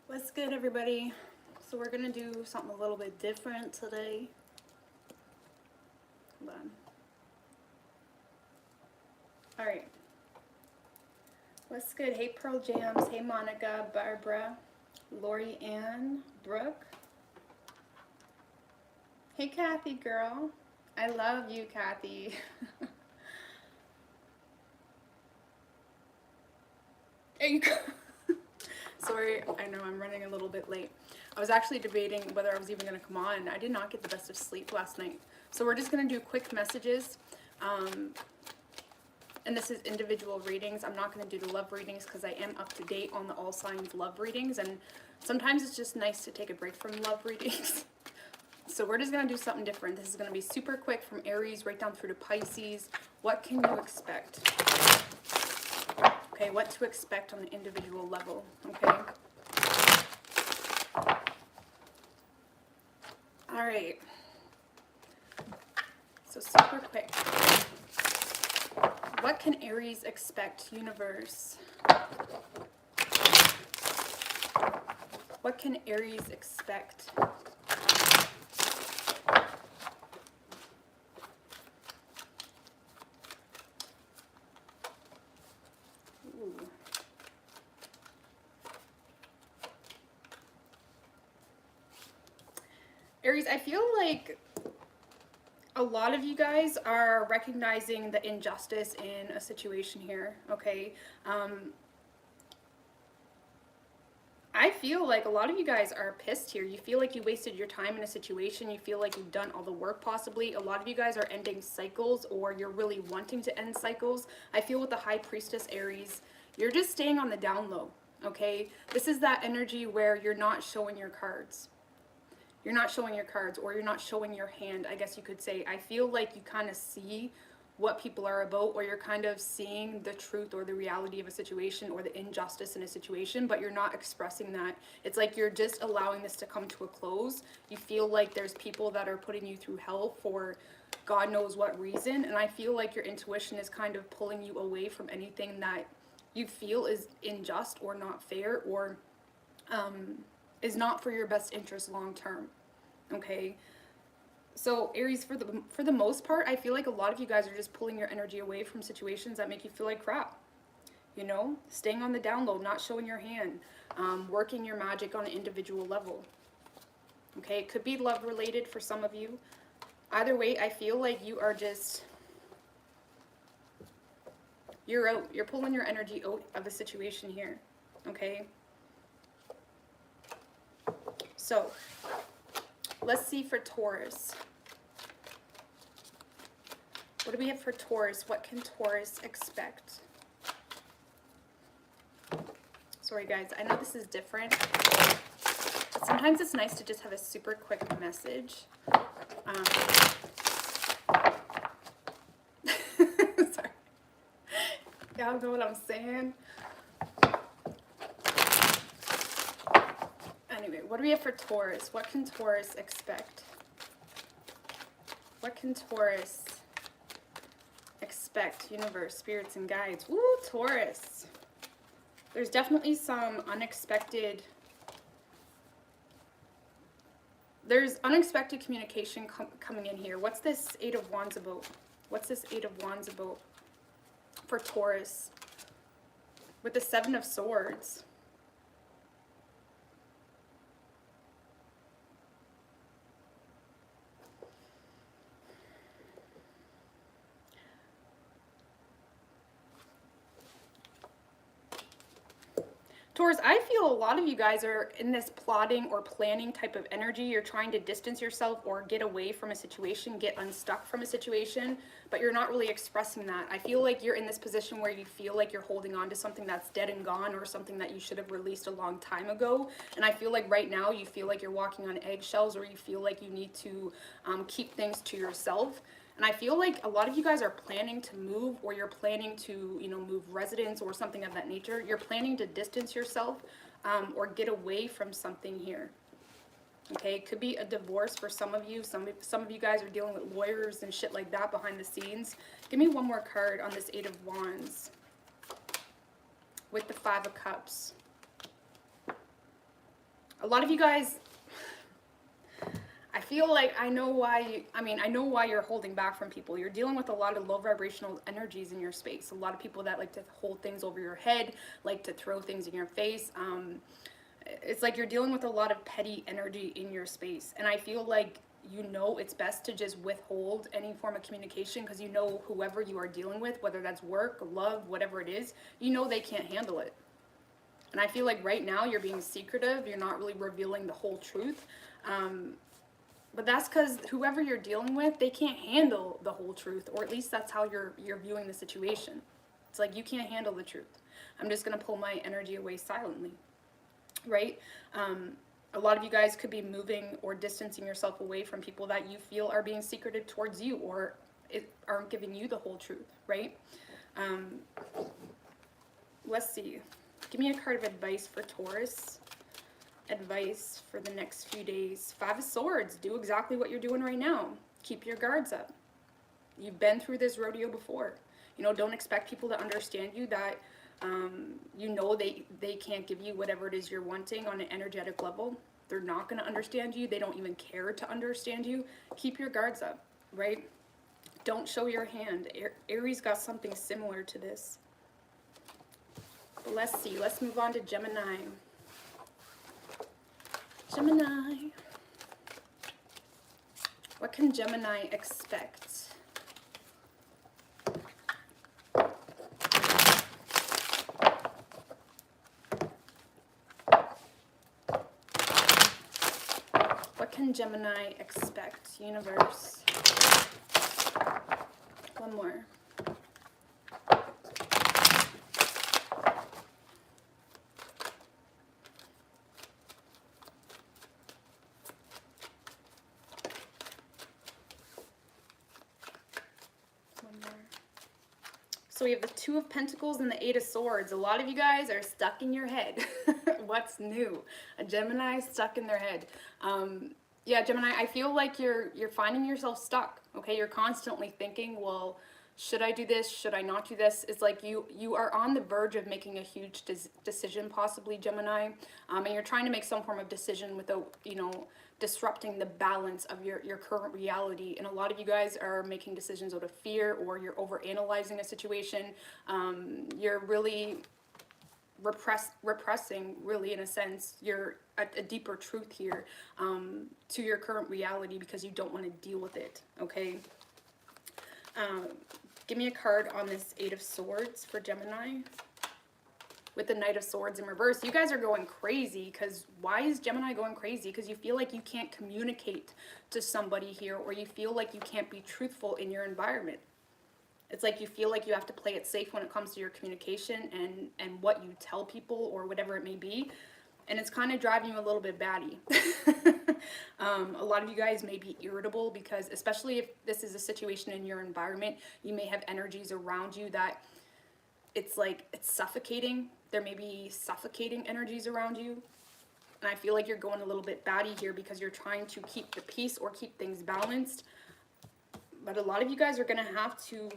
What's good, everybody? So we're gonna do something a little bit different today. Hold on. All right. What's good? Hey, Pearl Jams. Hey, Monica, Barbara, Lori Ann, Brooke. Hey, Kathy, girl. I love you, Kathy. There you go. Sorry, I know I'm running a little bit late. I was actually debating whether I was even going to come on. I did not get the best of sleep last night. So we're just going to do quick messages. And this is individual readings. I'm not going to do the love readings because I am up to date on the all signs love readings. And sometimes it's just nice to take a break from love readings. So we're just going to do something different. This is going to be super quick from Aries right down through to Pisces. What can you expect? Okay, what to expect on the individual level, okay? All right. So super quick. What can Aries expect, universe? What can Aries expect? Aries, I feel like a lot of you guys are recognizing the injustice in a situation here, okay? I feel like a lot of you guys are pissed here. You feel like you wasted your time in a situation. You feel like you've done all the work possibly. A lot of you guys are ending cycles, or you're really wanting to end cycles. I feel with the High Priestess Aries, you're just staying on the down low, okay? This is that energy where you're not showing your cards. You're not showing your cards, or you're not showing your hand, I guess you could say. I feel like you kind of see what people are about, or you're kind of seeing the truth or the reality of a situation or the injustice in a situation, but you're not expressing that. It's like you're just allowing this to come to a close. You feel like there's people that are putting you through hell for God knows what reason, and I feel like your intuition is kind of pulling you away from anything that you feel is unjust or not fair, or is not for your best interest long term, okay? So Aries, for the most part, I feel like a lot of you guys are just pulling your energy away from situations that make you feel like crap. You know, staying on the down low, not showing your hand, working your magic on an individual level. Okay, it could be love related for some of you. Either way, I feel like you are just, you're out. You're pulling your energy out of a situation here. Okay. So, let's see for Taurus. What do we have for Taurus? What can Taurus expect? Sorry guys, I know this is different, but sometimes it's nice to just have a super quick message. Sorry. Y'all know what I'm saying? Anyway, what do we have for Taurus? What can Taurus expect? What can Taurus expect? Universe, spirits, and guides. Woo, Taurus. There's definitely some unexpected... There's unexpected communication coming in here. What's this Eight of Wands about? What's this Eight of Wands about for Taurus? With the Seven of Swords. Taurus, I feel a lot of you guys are in this plotting or planning type of energy. You're trying to distance yourself or get away from a situation, get unstuck from a situation, but you're not really expressing that. I feel like you're in this position where you feel like you're holding on to something that's dead and gone, or something that you should have released a long time ago. And I feel like right now you feel like you're walking on eggshells, or you feel like you need to keep things to yourself. And I feel like a lot of you guys are planning to move, or you're planning to, you know, move residence or something of that nature. You're planning to distance yourself or get away from something here. Okay, it could be a divorce for some of you. Some of you guys are dealing with lawyers and shit like that behind the scenes. Give me one more card on this Eight of Wands with the Five of Cups. A lot of you guys, I feel like I know why, I know why you're holding back from people. You're dealing with a lot of low vibrational energies in your space. A lot of people that like to hold things over your head, like to throw things in your face. It's like you're dealing with a lot of petty energy in your space. And I feel like you know it's best to just withhold any form of communication because you know whoever you are dealing with, whether that's work, love, whatever it is, you know they can't handle it. And I feel like right now you're being secretive. You're not really revealing the whole truth. But that's because whoever you're dealing with, they can't handle the whole truth, or at least that's how you're viewing the situation. It's like you can't handle the truth. I'm just gonna pull my energy away silently, right? A lot of you guys could be moving or distancing yourself away from people that you feel are being secretive towards you, or aren't giving you the whole truth, right? Let's see. Give me a card of advice for Taurus. Advice for the next few days. 5 of Swords. Do exactly what you're doing right now. Keep your guards up. You've been through this rodeo before. You know, don't expect people to understand you that you know they can't give you whatever it is you're wanting on an energetic level. They're not going to understand you. They don't even care to understand you. Keep your guards up, right? Don't show your hand. Aries got something similar to this. But let's see. Let's move on to Gemini. Gemini. What can Gemini expect? What can Gemini expect, universe? One more. So we have the 2 of Pentacles and the 8 of Swords. A lot of you guys are stuck in your head. What's new? A Gemini stuck in their head. Yeah, Gemini, I feel like you're finding yourself stuck. Okay, you're constantly thinking, well, should I do this? Should I not do this? It's like you are on the verge of making a huge decision, possibly, Gemini, and you're trying to make some form of decision without, you know, disrupting the balance of your current reality. And a lot of you guys are making decisions out of fear, or you're overanalyzing a situation. You're really repressing, really, in a sense, you're a deeper truth here to your current reality because you don't want to deal with it, okay? Give me a card on this 8 of Swords for Gemini. With the Knight of Swords in reverse, you guys are going crazy. Because why is Gemini going crazy? Because you feel like you can't communicate to somebody here, or you feel like you can't be truthful in your environment. It's like you feel like you have to play it safe when it comes to your communication and what you tell people or whatever it may be. And it's kind of driving you a little bit batty. A lot of you guys may be irritable because, especially if this is a situation in your environment, you may have energies around you that it's like it's suffocating. There may be suffocating energies around you. And I feel like you're going a little bit batty here because you're trying to keep the peace or keep things balanced. But a lot of you guys are going to have to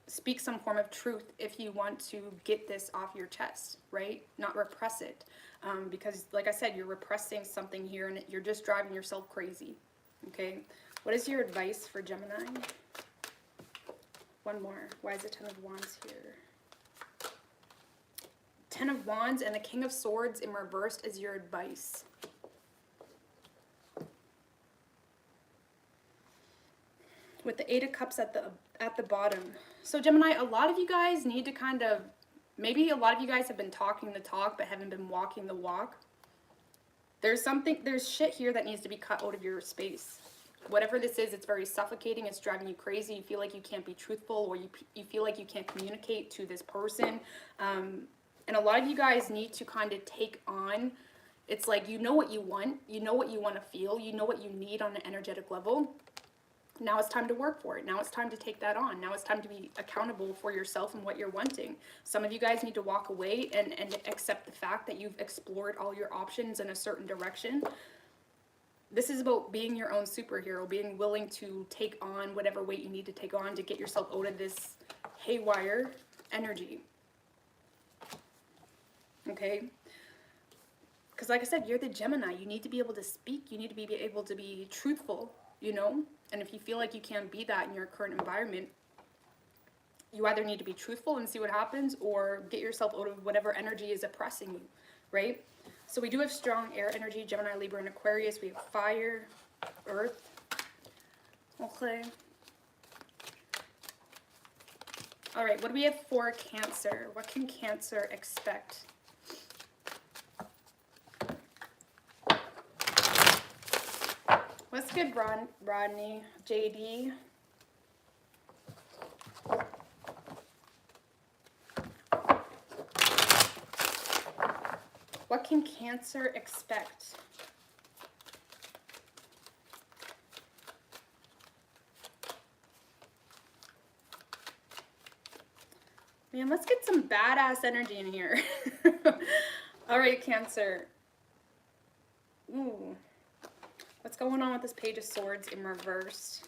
speak some form of truth if you want to get this off your chest, right? Not repress it. Because, like I said, you're repressing something here and you're just driving yourself crazy, okay? What is your advice for Gemini? One more. Why is the 10 of Wands here? 10 of Wands and the King of Swords in reversed is your advice. With the 8 of Cups at the bottom. So Gemini, a lot of you guys need to kind of, maybe a lot of you guys have been talking the talk but haven't been walking the walk. There's shit here that needs to be cut out of your space. Whatever this is, it's very suffocating. It's driving you crazy. You feel like you can't be truthful, or you feel like you can't communicate to this person. And a lot of you guys need to kind of take on, it's like you know what you want. You know what you want to feel. You know what you need on an energetic level. Now it's time to work for it. Now it's time to take that on. Now it's time to be accountable for yourself and what you're wanting. Some of you guys need to walk away and accept the fact that you've explored all your options in a certain direction. This is about being your own superhero, being willing to take on whatever weight you need to take on to get yourself out of this haywire energy. Okay? Because like I said, you're the Gemini. You need to be able to speak. You need to be able to be truthful, you know? And if you feel like you can't be that in your current environment, you either need to be truthful and see what happens, or get yourself out of whatever energy is oppressing you, right? So we do have strong air energy, Gemini, Libra, and Aquarius. We have fire, earth. Okay. All right, what do we have for Cancer? What can Cancer expect? What's good, Rodney? JD? What can Cancer expect? Man, let's get some badass energy in here. All right, Cancer. Ooh. What's going on with this Page of Swords in reverse?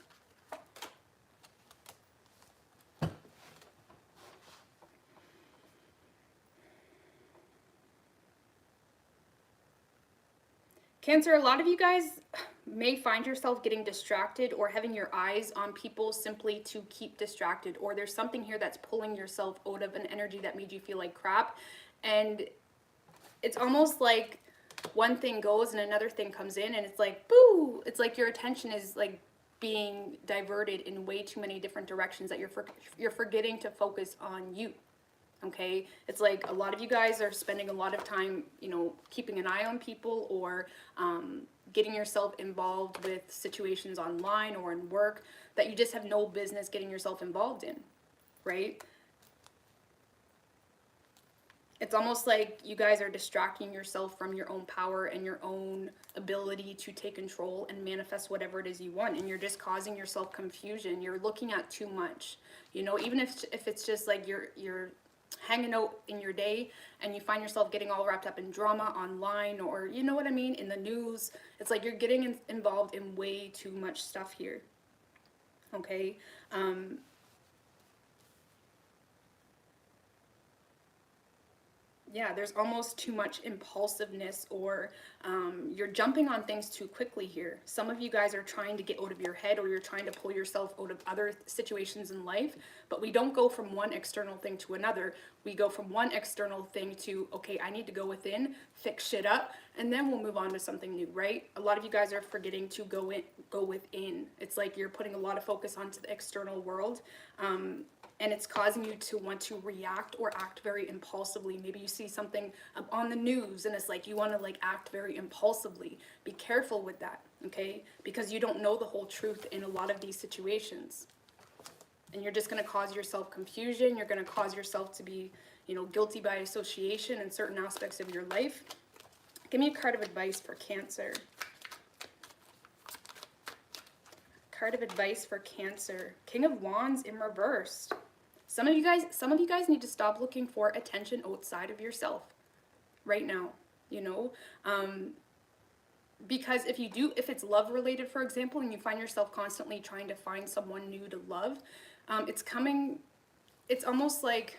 Cancer, a lot of you guys may find yourself getting distracted or having your eyes on people simply to keep distracted, or there's something here that's pulling yourself out of an energy that made you feel like crap. And it's almost like one thing goes and another thing comes in, and it's like, boo! It's like your attention is like being diverted in way too many different directions that you're forgetting to focus on you. Okay, it's like a lot of you guys are spending a lot of time, you know, keeping an eye on people, or getting yourself involved with situations online or in work that you just have no business getting yourself involved in, right? It's almost like you guys are distracting yourself from your own power and your own ability to take control and manifest whatever it is you want, and you're just causing yourself confusion. You're looking at too much, you know, even if it's just like you're hanging out in your day and you find yourself getting all wrapped up in drama online, or you know what I mean, in the news. It's like you're getting involved in way too much stuff here. Okay, yeah, there's almost too much impulsiveness, or you're jumping on things too quickly here. Some of you guys are trying to get out of your head, or you're trying to pull yourself out of other situations in life, but we don't go from one external thing to another. We go from one external thing to, okay, I need to go within, fix shit up, and then we'll move on to something new, right? A lot of you guys are forgetting to go within. It's like you're putting a lot of focus onto the external world, and it's causing you to want to react or act very impulsively. Maybe you see something on the news and it's like you want to like act very impulsively. Be careful with that, okay? Because you don't know the whole truth in a lot of these situations. And you're just going to cause yourself confusion. You're going to cause yourself to be, you know, guilty by association in certain aspects of your life. Give me a card of advice for Cancer. Card of advice for Cancer. King of Wands in reverse. Some of you guys need to stop looking for attention outside of yourself right now, you know, because if it's love related, for example, and you find yourself constantly trying to find someone new to love, it's almost like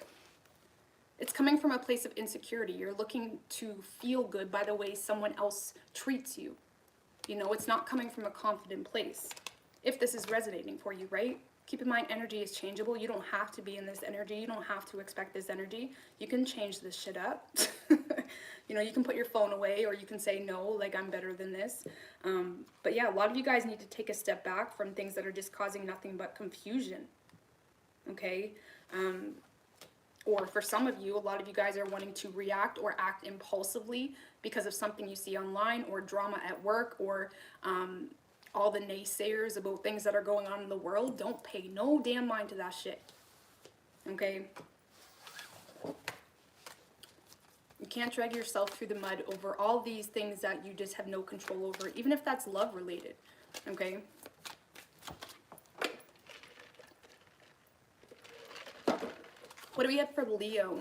it's coming from a place of insecurity. You're looking to feel good by the way someone else treats you. You know, it's not coming from a confident place. If this is resonating for you, right? Keep in mind, energy is changeable. You don't have to be in this energy. You don't have to expect this energy. You can change this shit up. You know, you can put your phone away, or you can say, no, like, I'm better than this. But yeah, a lot of you guys need to take a step back from things that are just causing nothing but confusion. Okay? Or for some of you, a lot of you guys are wanting to react or act impulsively because of something you see online, or drama at work, or all the naysayers about things that are going on in the world. Don't pay no damn mind to that shit. Okay? You can't drag yourself through the mud over all these things that you just have no control over, even if that's love related. Okay? What do we have for Leo?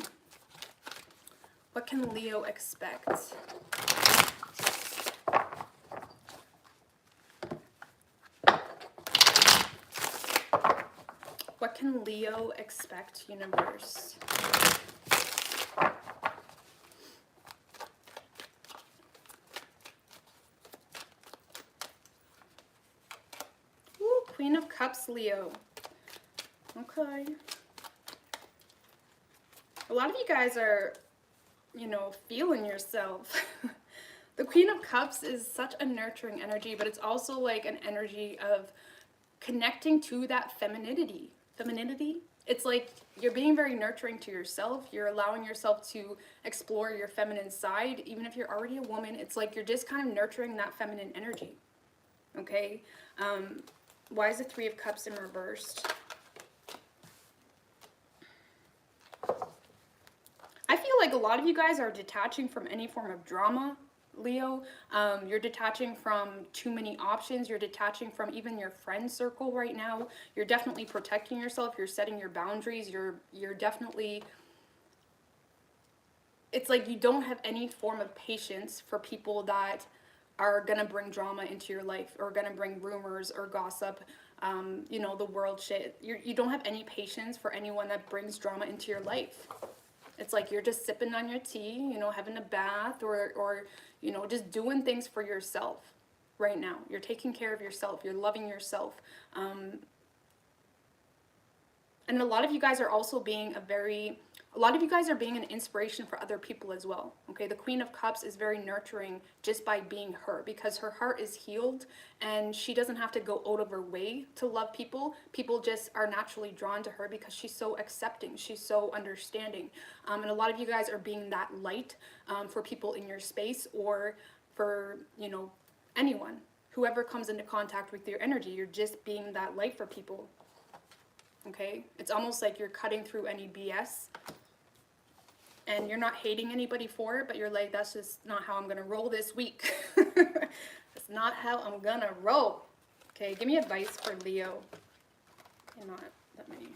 What can Leo expect? What can Leo expect, universe? Queen of Cups, Leo. Okay. A lot of you guys are, you know, feeling yourself. The Queen of Cups is such a nurturing energy, but it's also like an energy of connecting to that femininity. It's like you're being very nurturing to yourself. You're allowing yourself to explore your feminine side. Even if you're already a woman, it's like you're just kind of nurturing that feminine energy. Okay? Why is the Three of Cups in reversed? I feel like a lot of you guys are detaching from any form of drama, Leo. You're detaching from too many options. You're detaching from even your friend circle right now. You're definitely protecting yourself. You're setting your boundaries. You're definitely... It's like you don't have any form of patience for people that are gonna bring drama into your life, or gonna bring rumors or gossip, you know, the world shit. You don't have any patience for anyone that brings drama into your life. It's like you're just sipping on your tea, you know, having a bath, or you know, just doing things for yourself right now. You're taking care of yourself. You're loving yourself. And a lot of you guys are also being a lot of you guys are being an inspiration for other people as well. Okay, the Queen of Cups is very nurturing just by being her, because her heart is healed and she doesn't have to go out of her way to love people. People just are naturally drawn to her because she's so accepting, she's so understanding. And a lot of you guys are being that light for people in your space, or for, you know, anyone, whoever comes into contact with your energy. You're just being that light for people. Okay, it's almost like you're cutting through any BS, and you're not hating anybody for it, but you're like, that's just not how I'm gonna roll this week. That's not how I'm gonna roll. Okay, give me advice for Leo. Okay, not that many.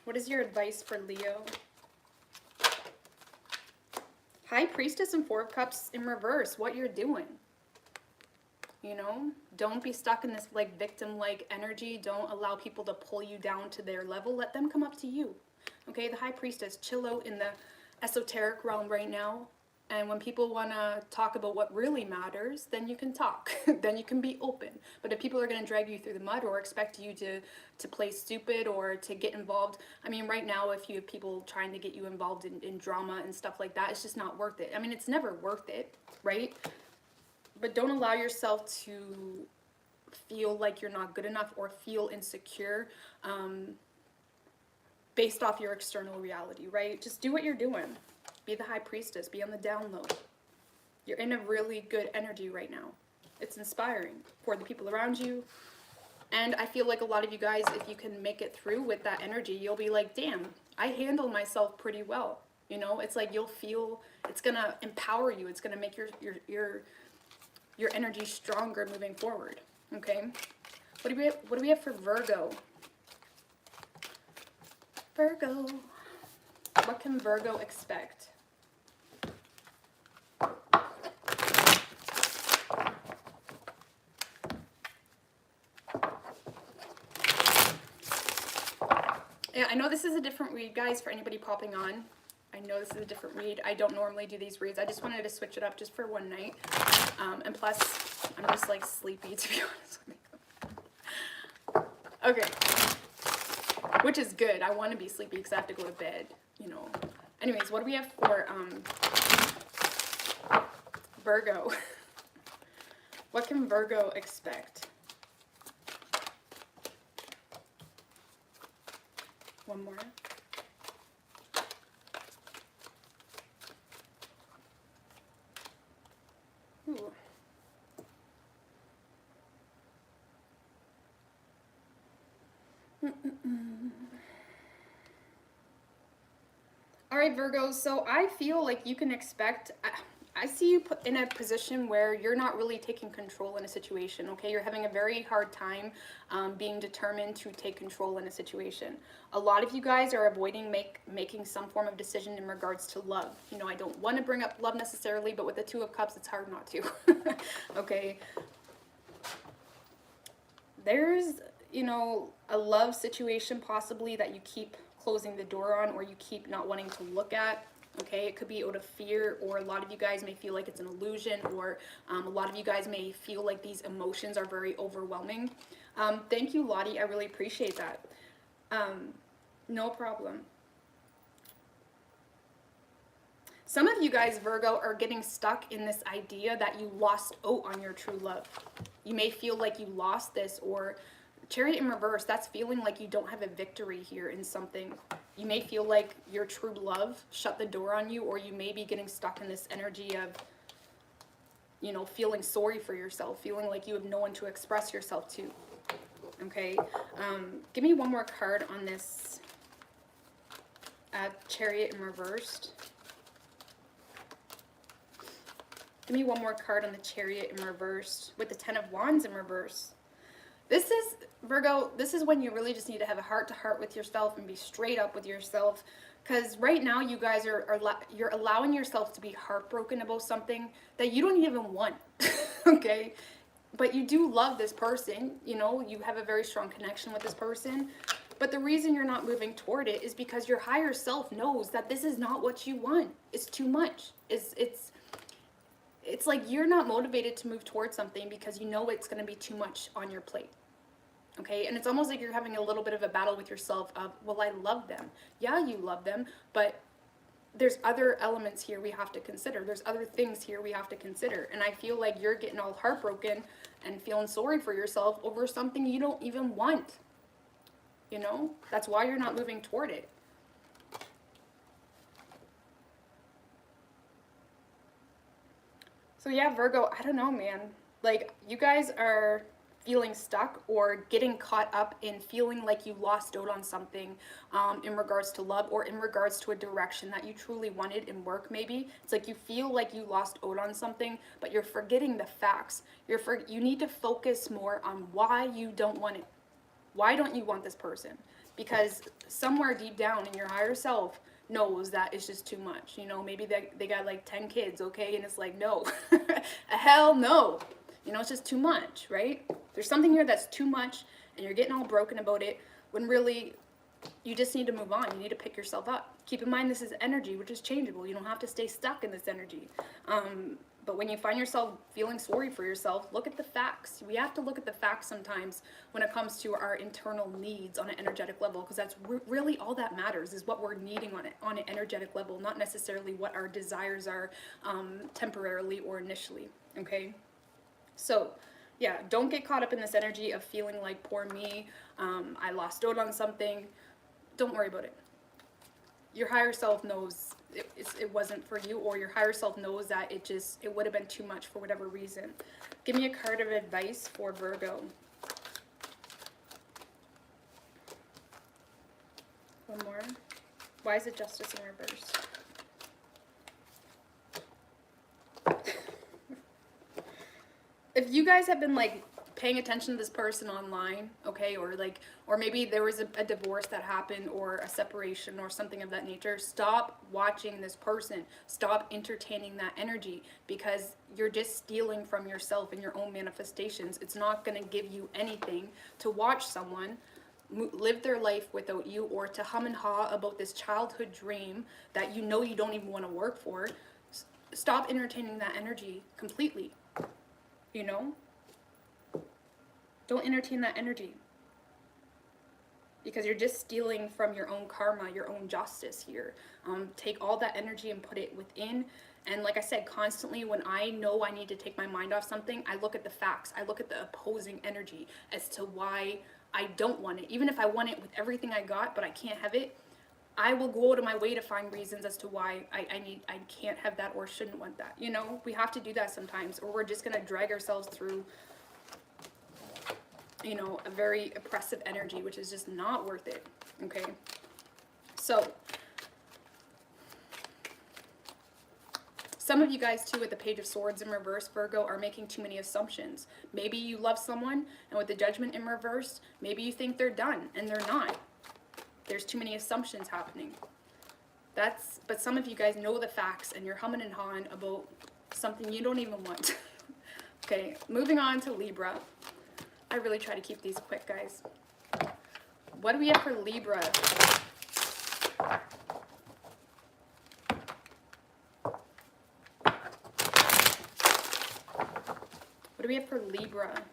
What is your advice for Leo? High Priestess and Four of Cups in reverse. What you're doing. You know, don't be stuck in this like victim-like energy. Don't allow people to pull you down to their level. Let them come up to you. Okay, the High Priestess, chill out in the esoteric realm right now. And when people want to talk about what really matters, then you can talk. Then you can be open. But if people are going to drag you through the mud, or expect you to play stupid, or to get involved, I mean, right now, if you have people trying to get you involved in drama and stuff like that, it's just not worth it. I mean, it's never worth it, right? But don't allow yourself to feel like you're not good enough, or feel insecure based off your external reality, right? Just do what you're doing. Be the High Priestess. Be on the down low. You're in a really good energy right now. It's inspiring for the people around you. And I feel like a lot of you guys, if you can make it through with that energy, you'll be like, damn, I handle myself pretty well. You know, it's like you'll feel, it's going to empower you. It's going to make your energy stronger moving forward. Okay, what do we have for Virgo? Virgo, what can Virgo expect? Yeah, I know this is a different read, guys, for anybody popping on. I know this is a different read. I don't normally do these reads. I just wanted to switch it up just for one night. And plus, I'm just like sleepy, to be honest with you. Okay. Which is good. I want to be sleepy because I have to go to bed, you know. Anyways, what do we have for Virgo? What can Virgo expect? One more. Ooh. All right, Virgo, so I feel like you can expect, I see you put in a position where you're not really taking control in a situation, okay? You're having a very hard time being determined to take control in a situation. A lot of you guys are avoiding making some form of decision in regards to love. You know, I don't want to bring up love necessarily, but with the Two of Cups, it's hard not to, okay? There's, you know, a love situation possibly that you keep closing the door on, or you keep not wanting to look at. Okay, it could be out of fear, or a lot of you guys may feel like it's an illusion, or a lot of you guys may feel like these emotions are very overwhelming. Thank you, Lottie. I really appreciate that. No problem. Some of you guys, Virgo, are getting stuck in this idea that you lost out on your true love. You may feel like you lost this, or Chariot in reverse, that's feeling like you don't have a victory here in something. You may feel like your true love shut the door on you, or you may be getting stuck in this energy of, you know, feeling sorry for yourself, feeling like you have no one to express yourself to. Okay, give me one more card on this Chariot in reversed. Give me one more card on the Chariot in reversed with the Ten of Wands in reverse. This is, Virgo, this is when you really just need to have a heart-to-heart with yourself and be straight up with yourself. Because right now you guys you're allowing yourself to be heartbroken about something that you don't even want, okay? But you do love this person, you know, you have a very strong connection with this person. But the reason you're not moving toward it is because your higher self knows that this is not what you want. It's too much. It's like you're not motivated to move towards something because you know it's going to be too much on your plate. Okay, and it's almost like you're having a little bit of a battle with yourself of, well, I love them. Yeah, you love them, but there's other elements here we have to consider. There's other things here we have to consider. And I feel like you're getting all heartbroken and feeling sorry for yourself over something you don't even want. You know, that's why you're not moving toward it. So yeah, Virgo, I don't know, man. Like, you guys are feeling stuck or getting caught up in feeling like you lost out on something in regards to love, or in regards to a direction that you truly wanted in work. Maybe it's like you feel like you lost out on something, but you're forgetting the facts. You need to focus more on why you don't want it. Why don't you want this person? Because somewhere deep down in your higher self knows that it's just too much. You know, maybe they got like 10 kids, okay? And it's like, no, hell no. You know, it's just too much, right? There's something here that's too much, and you're getting all broken about it, when really you just need to move on. You need to pick yourself up. Keep in mind, this is energy, which is changeable. You don't have to stay stuck in this energy. But when you find yourself feeling sorry for yourself, look at the facts. We have to look at the facts sometimes when it comes to our internal needs on an energetic level, because that's really all that matters, is what we're needing on an energetic level, not necessarily what our desires are temporarily or initially, okay? So, yeah, don't get caught up in this energy of feeling like, poor me, I lost out on something. Don't worry about it. Your higher self knows it wasn't for you, or your higher self knows that it would have been too much for whatever reason. Give me a card of advice for Virgo. One more. Why is it Justice in reverse? If you guys have been like paying attention to this person online, okay, or maybe there was a divorce that happened, or a separation or something of that nature, stop watching this person. Stop entertaining that energy, because you're just stealing from yourself and your own manifestations. It's not going to give you anything to watch someone live their life without you, or to hum and haw about this childhood dream that you know you don't even want to work for. Stop entertaining that energy completely, you know? Don't entertain that energy, because you're just stealing from your own karma, your own justice here. Take all that energy and put it within. And like I said, constantly when I know I need to take my mind off something, I look at the facts. I look at the opposing energy as to why I don't want it. Even if I want it with everything I got, but I can't have it, I will go out of my way to find reasons as to why I can't have that or shouldn't want that. You know, we have to do that sometimes, or we're just gonna drag ourselves through, you know, a very oppressive energy, which is just not worth it, okay? So, some of you guys too, with the Page of Swords in reverse, Virgo, are making too many assumptions. Maybe you love someone, and with the Judgment in reverse, maybe you think they're done, and they're not. There's too many assumptions happening. But some of you guys know the facts, and you're humming and hawing about something you don't even want. Okay, moving on to Libra. I really try to keep these quick, guys. What do we have for Libra? do we have for Libra?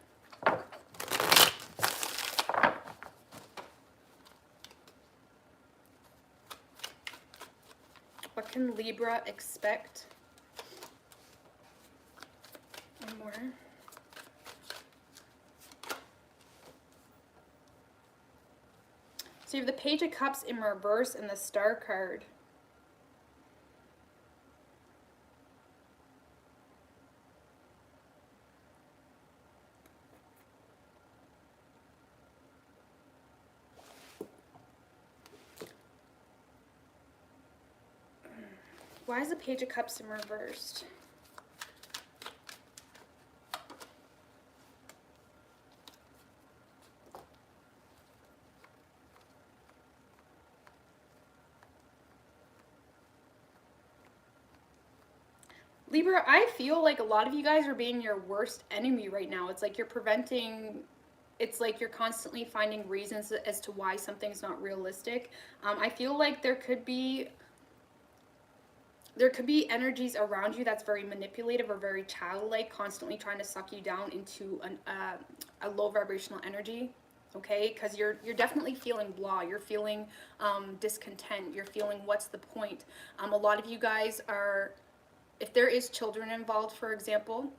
What can Libra expect? One more. So you have the Page of Cups in reverse and the Star card. Why is the Page of Cups in reversed? Libra, I feel like a lot of you guys are being your worst enemy right now. It's like you're preventing, it's like you're constantly finding reasons as to why something's not realistic. I feel like there could be energies around you that's very manipulative or very childlike, constantly trying to suck you down into a low vibrational energy. Okay, because you're definitely feeling blah, you're feeling discontent, you're feeling what's the point. A lot of you guys are, if there is children involved, for example,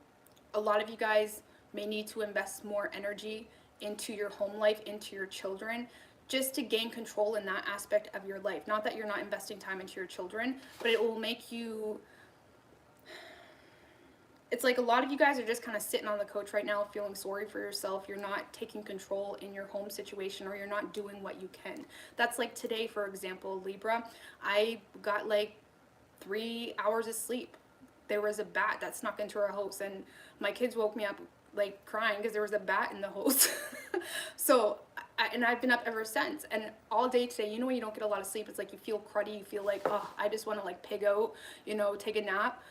a lot of you guys may need to invest more energy into your home life, into your children, just to gain control in that aspect of your life. Not that you're not investing time into your children, but it will make you, it's like a lot of you guys are just kind of sitting on the couch right now feeling sorry for yourself. You're not taking control in your home situation, or you're not doing what you can. That's like today, for example, Libra, I got like 3 hours of sleep. There was a bat that snuck into our house, and my kids woke me up like crying because there was a bat in the house. So, and I've been up ever since. And all day today, you know, when you don't get a lot of sleep, it's like you feel cruddy. You feel like, oh, I just want to like pig out, you know, take a nap.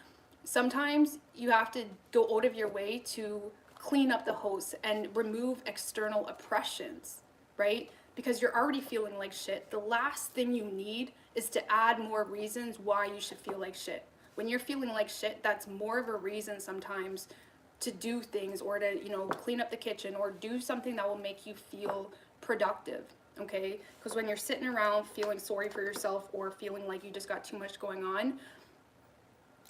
Sometimes you have to go out of your way to clean up the house and remove external oppressions, right? Because you're already feeling like shit. The last thing you need is to add more reasons why you should feel like shit. When you're feeling like shit, that's more of a reason sometimes to do things, or to, you know, clean up the kitchen, or do something that will make you feel productive, okay? Because when you're sitting around feeling sorry for yourself, or feeling like you just got too much going on,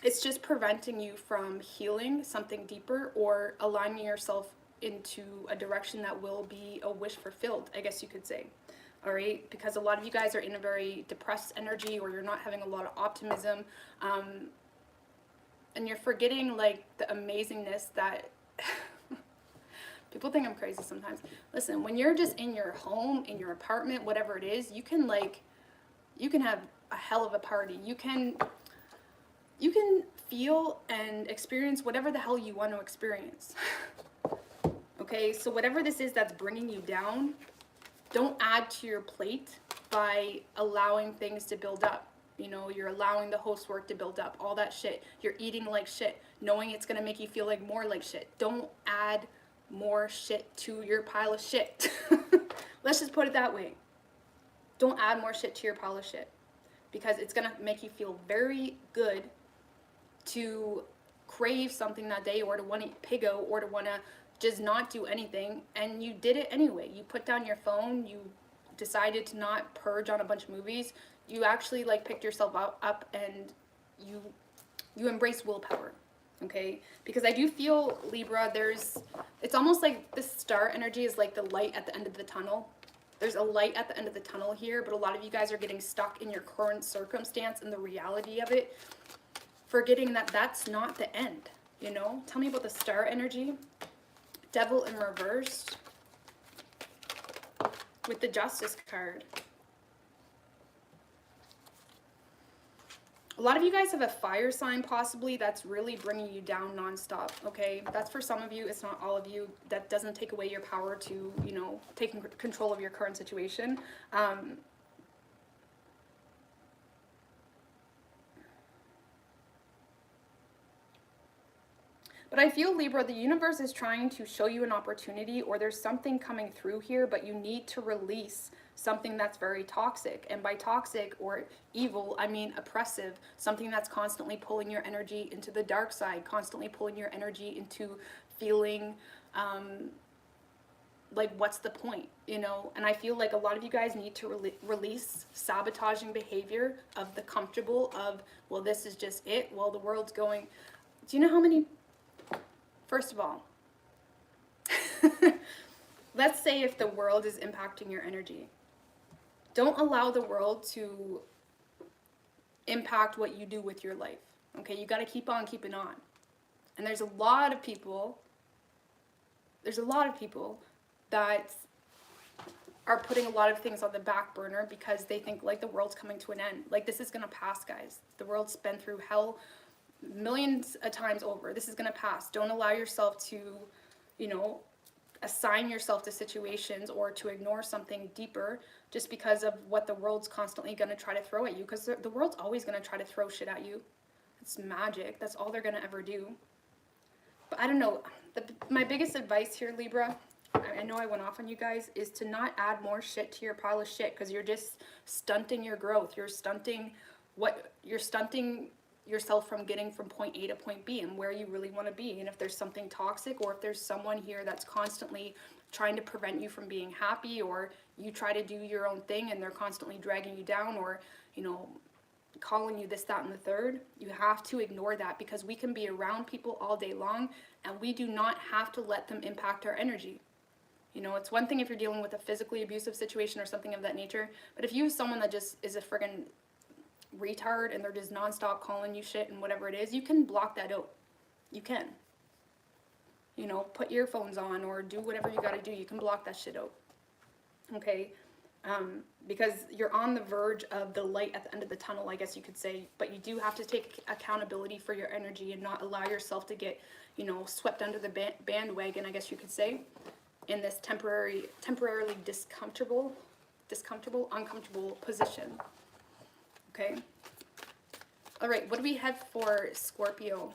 it's just preventing you from healing something deeper, or aligning yourself into a direction that will be a wish fulfilled, I guess you could say. All right, because a lot of you guys are in a very depressed energy, or you're not having a lot of optimism, and you're forgetting like the amazingness that people think I'm crazy sometimes. Listen, when you're just in your home, in your apartment, whatever it is, you can have a hell of a party. You can feel and experience whatever the hell you want to experience. Okay, so whatever this is that's bringing you down, don't add to your plate by allowing things to build up. You know, you're allowing the housework to build up, all that shit. You're eating like shit, knowing it's gonna make you feel like more like shit. Don't add more shit to your pile of shit. Let's just put it that way. Don't add more shit to your pile of shit, because it's gonna make you feel very good to crave something that day, or to want to eat pig-o, or to want to just not do anything, and you did it anyway. You put down your phone, you decided to not purge on a bunch of movies, you actually like picked yourself up and you embrace willpower, okay? Because I do feel, Libra, it's almost like the star energy is like the light at the end of the tunnel. There's a light at the end of the tunnel here, but a lot of you guys are getting stuck in your current circumstance and the reality of it, forgetting that that's not the end, you know? Tell me about the star energy. Devil in reverse with the Justice card. A lot of you guys have a fire sign possibly that's really bringing you down nonstop, okay? That's for some of you, it's not all of you. That doesn't take away your power to, you know, taking control of your current situation. But I feel, Libra, the universe is trying to show you an opportunity, or there's something coming through here, but you need to release something that's very toxic. And by toxic or evil, I mean oppressive, something that's constantly pulling your energy into the dark side, constantly pulling your energy into feeling like, what's the point, you know? And I feel like a lot of you guys need to release sabotaging behavior of the comfortable, of, well, this is just it, well, the world's going. Do you know how many, first of all, let's say if the world is impacting your energy, don't allow the world to impact what you do with your life. Okay, you got to keep on keeping on. And there's a lot of people that are putting a lot of things on the back burner because they think like the world's coming to an end. Like, this is gonna pass, guys. The world's been through hell millions of times over. This is gonna pass. Don't allow yourself to, you know, assign yourself to situations or to ignore something deeper just because of what the world's constantly gonna try to throw at you, because the world's always gonna try to throw shit at you. It's magic. That's all they're gonna ever do. But I don't know. My biggest advice here, Libra, I know I went off on you guys, is to not add more shit to your pile of shit, because you're just stunting your growth. You're stunting yourself from getting from point A to point B and where you really want to be. And if there's something toxic, or if there's someone here that's constantly trying to prevent you from being happy, or you try to do your own thing and they're constantly dragging you down, or, you know, calling you this, that, and the third, you have to ignore that, because we can be around people all day long and we do not have to let them impact our energy. You know, it's one thing if you're dealing with a physically abusive situation or something of that nature, but if you have someone that just is a friggin' retard and they're just nonstop calling you shit and whatever it is, you can block that out. You can. You know, put earphones on or do whatever you gotta do. You can block that shit out. Okay? Because you're on the verge of the light at the end of the tunnel, I guess you could say, but you do have to take accountability for your energy and not allow yourself to get, you know, swept under the bandwagon, I guess you could say, in this temporarily uncomfortable position. Okay? All right, what do we have for Scorpio?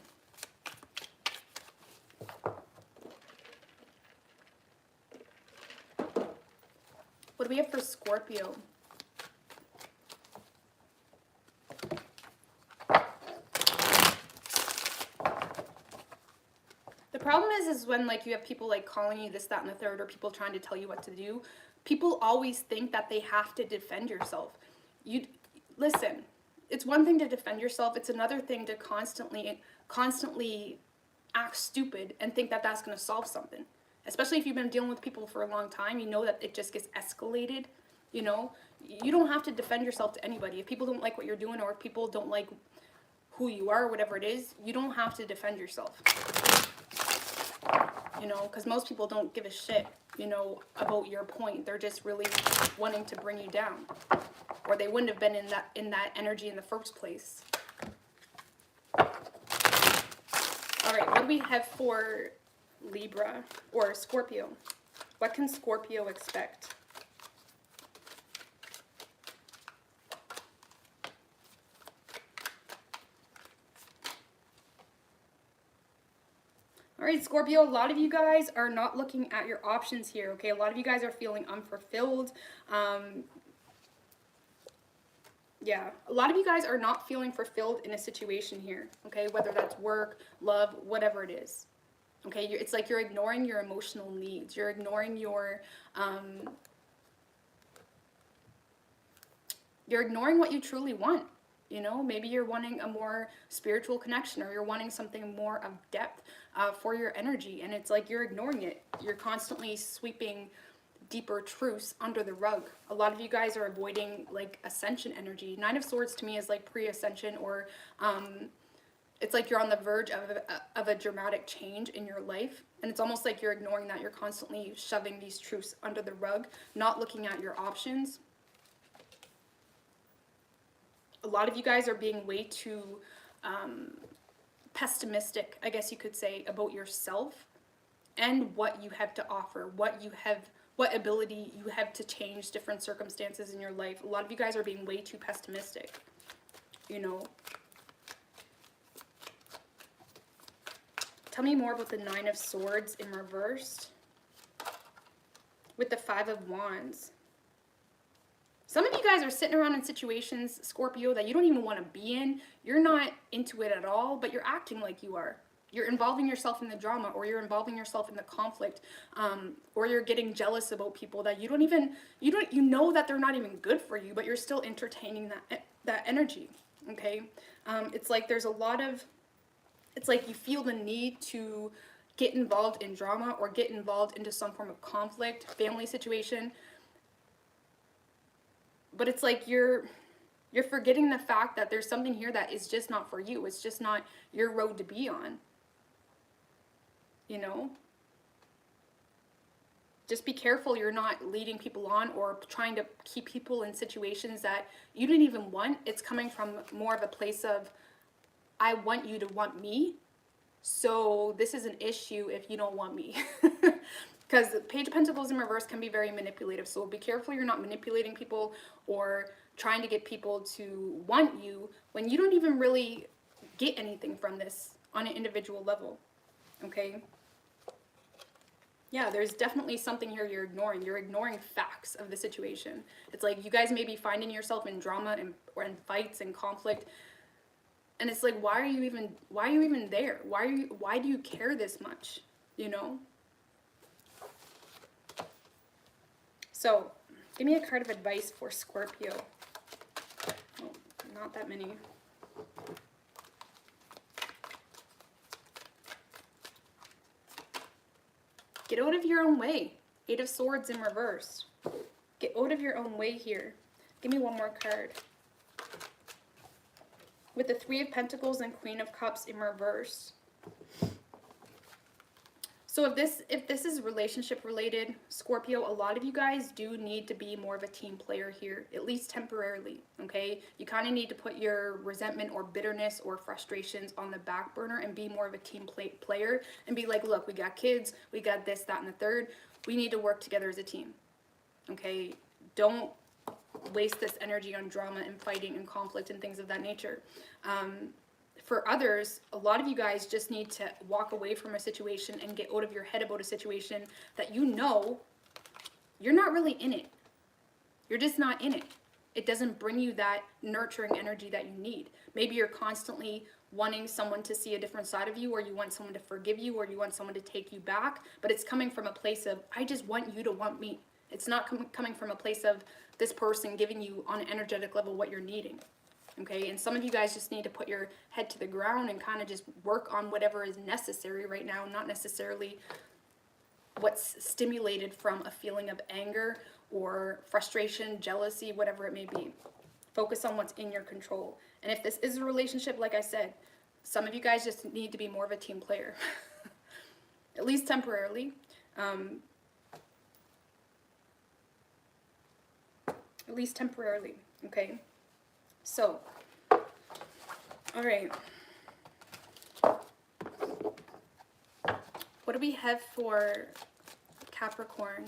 What do we have for Scorpio? The problem is when, like, you have people like calling you this, that, and the third, or people trying to tell you what to do. People always think that they have to defend yourself. Listen, it's one thing to defend yourself. It's another thing to constantly act stupid and think that that's going to solve something. Especially if you've been dealing with people for a long time, you know that it just gets escalated. You know, you don't have to defend yourself to anybody. If people don't like what you're doing, or if people don't like who you are, or whatever it is, you don't have to defend yourself. You know, because most people don't give a shit, you know, about your point. They're just really wanting to bring you down, or they wouldn't have been in that energy in the first place. All right, what do we have for Libra or Scorpio? What can Scorpio expect? All right, Scorpio, a lot of you guys are not looking at your options here, okay? A lot of you guys are feeling unfulfilled. Yeah, a lot of you guys are not feeling fulfilled in a situation here, okay? Whether that's work, love, whatever it is, okay? It's like you're ignoring your emotional needs. You're ignoring you're ignoring what you truly want. You know, maybe you're wanting a more spiritual connection, or you're wanting something more of depth for your energy, and it's like you're ignoring it. You're constantly sweeping deeper truths under the rug. A lot of you guys are avoiding, like, ascension energy. Nine of Swords to me is like pre-ascension, or it's like you're on the verge of a dramatic change in your life, and it's almost like you're ignoring that. You're constantly shoving these truths under the rug, not looking at your options. A lot of you guys are being way too pessimistic, I guess you could say, about yourself and what you have to offer, what ability you have to change different circumstances in your life. A lot of you guys are being way too pessimistic, you know. Tell me more about the Nine of Swords in reverse with the Five of Wands. Some of you guys are sitting around in situations, Scorpio, that you don't even want to be in. You're not into it at all, but you're acting like you are. You're involving yourself in the drama, or you're involving yourself in the conflict, or you're getting jealous about people that you know that they're not even good for you, but you're still entertaining that energy. Okay, it's like there's a lot of, it's like you feel the need to get involved in drama or get involved into some form of conflict, family situation. But it's like you're forgetting the fact that there's something here that is just not for you. It's just not your road to be on. You know? Just be careful you're not leading people on or trying to keep people in situations that you didn't even want. It's coming from more of a place of, I want you to want me, so this is an issue if you don't want me. Because the Page of Pentacles in reverse can be very manipulative, so be careful you're not manipulating people or trying to get people to want you when you don't even really get anything from this on an individual level. Okay? Yeah, there's definitely something here you're ignoring. You're ignoring facts of the situation. It's like you guys may be finding yourself in drama or in fights and conflict. And it's like, why are you even there? Why do you care this much? You know? So, give me a card of advice for Scorpio. Oh, not that many. Get out of your own way. 8 of Swords in reverse. Get out of your own way here. Give me one more card. With the 3 of Pentacles and Queen of Cups in reverse. So if this is relationship related, Scorpio, a lot of you guys do need to be more of a team player here, at least temporarily, okay? You kind of need to put your resentment or bitterness or frustrations on the back burner and be more of a team player and be like, look, we got kids, we got this, that, and the third. We need to work together as a team, okay? Don't waste this energy on drama and fighting and conflict and things of that nature. For others, a lot of you guys just need to walk away from a situation and get out of your head about a situation that you know you're not really in it. You're just not in it. It doesn't bring you that nurturing energy that you need. Maybe you're constantly wanting someone to see a different side of you, or you want someone to forgive you, or you want someone to take you back, but it's coming from a place of, I just want you to want me. It's not coming from a place of this person giving you on an energetic level what you're needing. Okay, and some of you guys just need to put your head to the ground and kind of just work on whatever is necessary right now, not necessarily what's stimulated from a feeling of anger or frustration, jealousy, whatever it may be. Focus on what's in your control. And if this is a relationship, like I said, some of you guys just need to be more of a team player, at least temporarily. At least temporarily, okay? So, all right. What do we have for Capricorn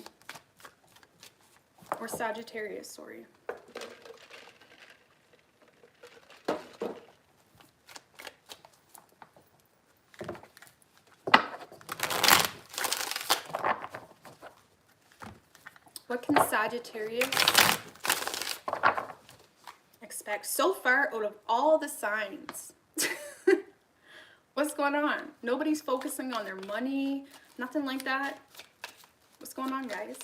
or Sagittarius, sorry? What can Sagittarius expect so far out of all the signs? What's going on? Nobody's focusing on their money, nothing like that. What's going on, guys?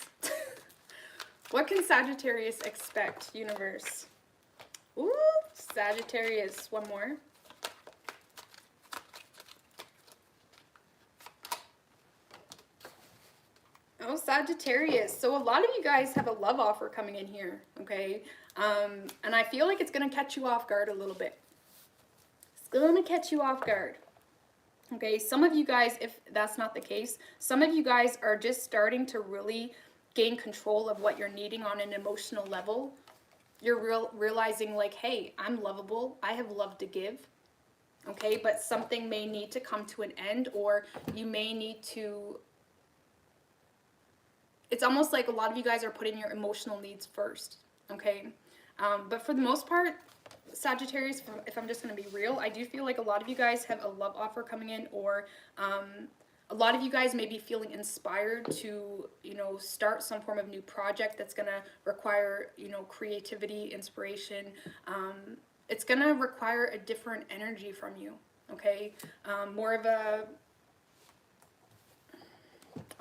What can Sagittarius expect, universe? Ooh, Sagittarius, one more. Oh, Sagittarius. So a lot of you guys have a love offer coming in here, okay? And I feel like it's going to catch you off guard a little bit. It's going to catch you off guard. Okay, some of you guys, if that's not the case, some of you guys are just starting to really gain control of what you're needing on an emotional level. You're realizing like, hey, I'm lovable. I have love to give. Okay, but something may need to come to an end, or you may need to... It's almost like a lot of you guys are putting your emotional needs first, okay? But for the most part, Sagittarius, if I'm just going to be real, I do feel like a lot of you guys have a love offer coming in, or A lot of you guys may be feeling inspired to, you know, start some form of new project that's going to require, you know, creativity, inspiration. It's going to require a different energy from you, okay? More of a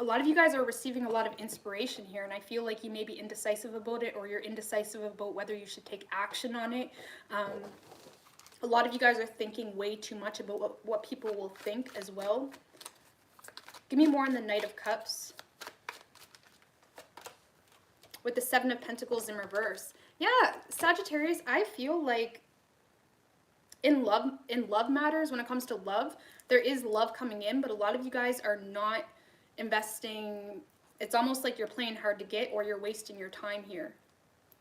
lot of you guys are receiving a lot of inspiration here, and I feel like you may be indecisive about it, or you're indecisive about whether you should take action on it. A lot of you guys are thinking way too much about what people will think as well. Give me more on the Knight of Cups. With the Seven of Pentacles in reverse. Yeah, Sagittarius, I feel like in love matters, when it comes to love, there is love coming in, but a lot of you guys are not investing. It's almost like you're playing hard to get, or you're wasting your time here.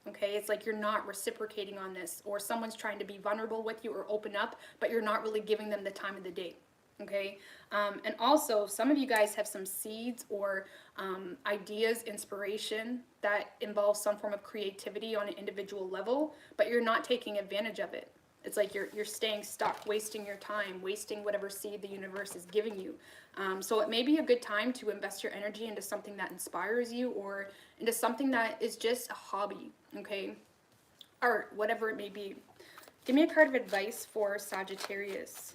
Okay, it's like you're not reciprocating on this, or someone's trying to be vulnerable with you or open up, but you're not really giving them the time of the day. Okay, and also some of you guys have some seeds or ideas, inspiration that involves some form of creativity on an individual level, but you're not taking advantage of it. It's like you're staying stuck, wasting your time, wasting whatever seed the universe is giving you. So it may be a good time to invest your energy into something that inspires you, or into something that is just a hobby, okay? Art, whatever it may be. Give me a card of advice for Sagittarius.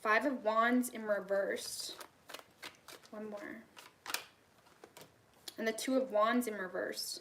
Five of Wands in reverse. One more. And the Two of Wands in reverse.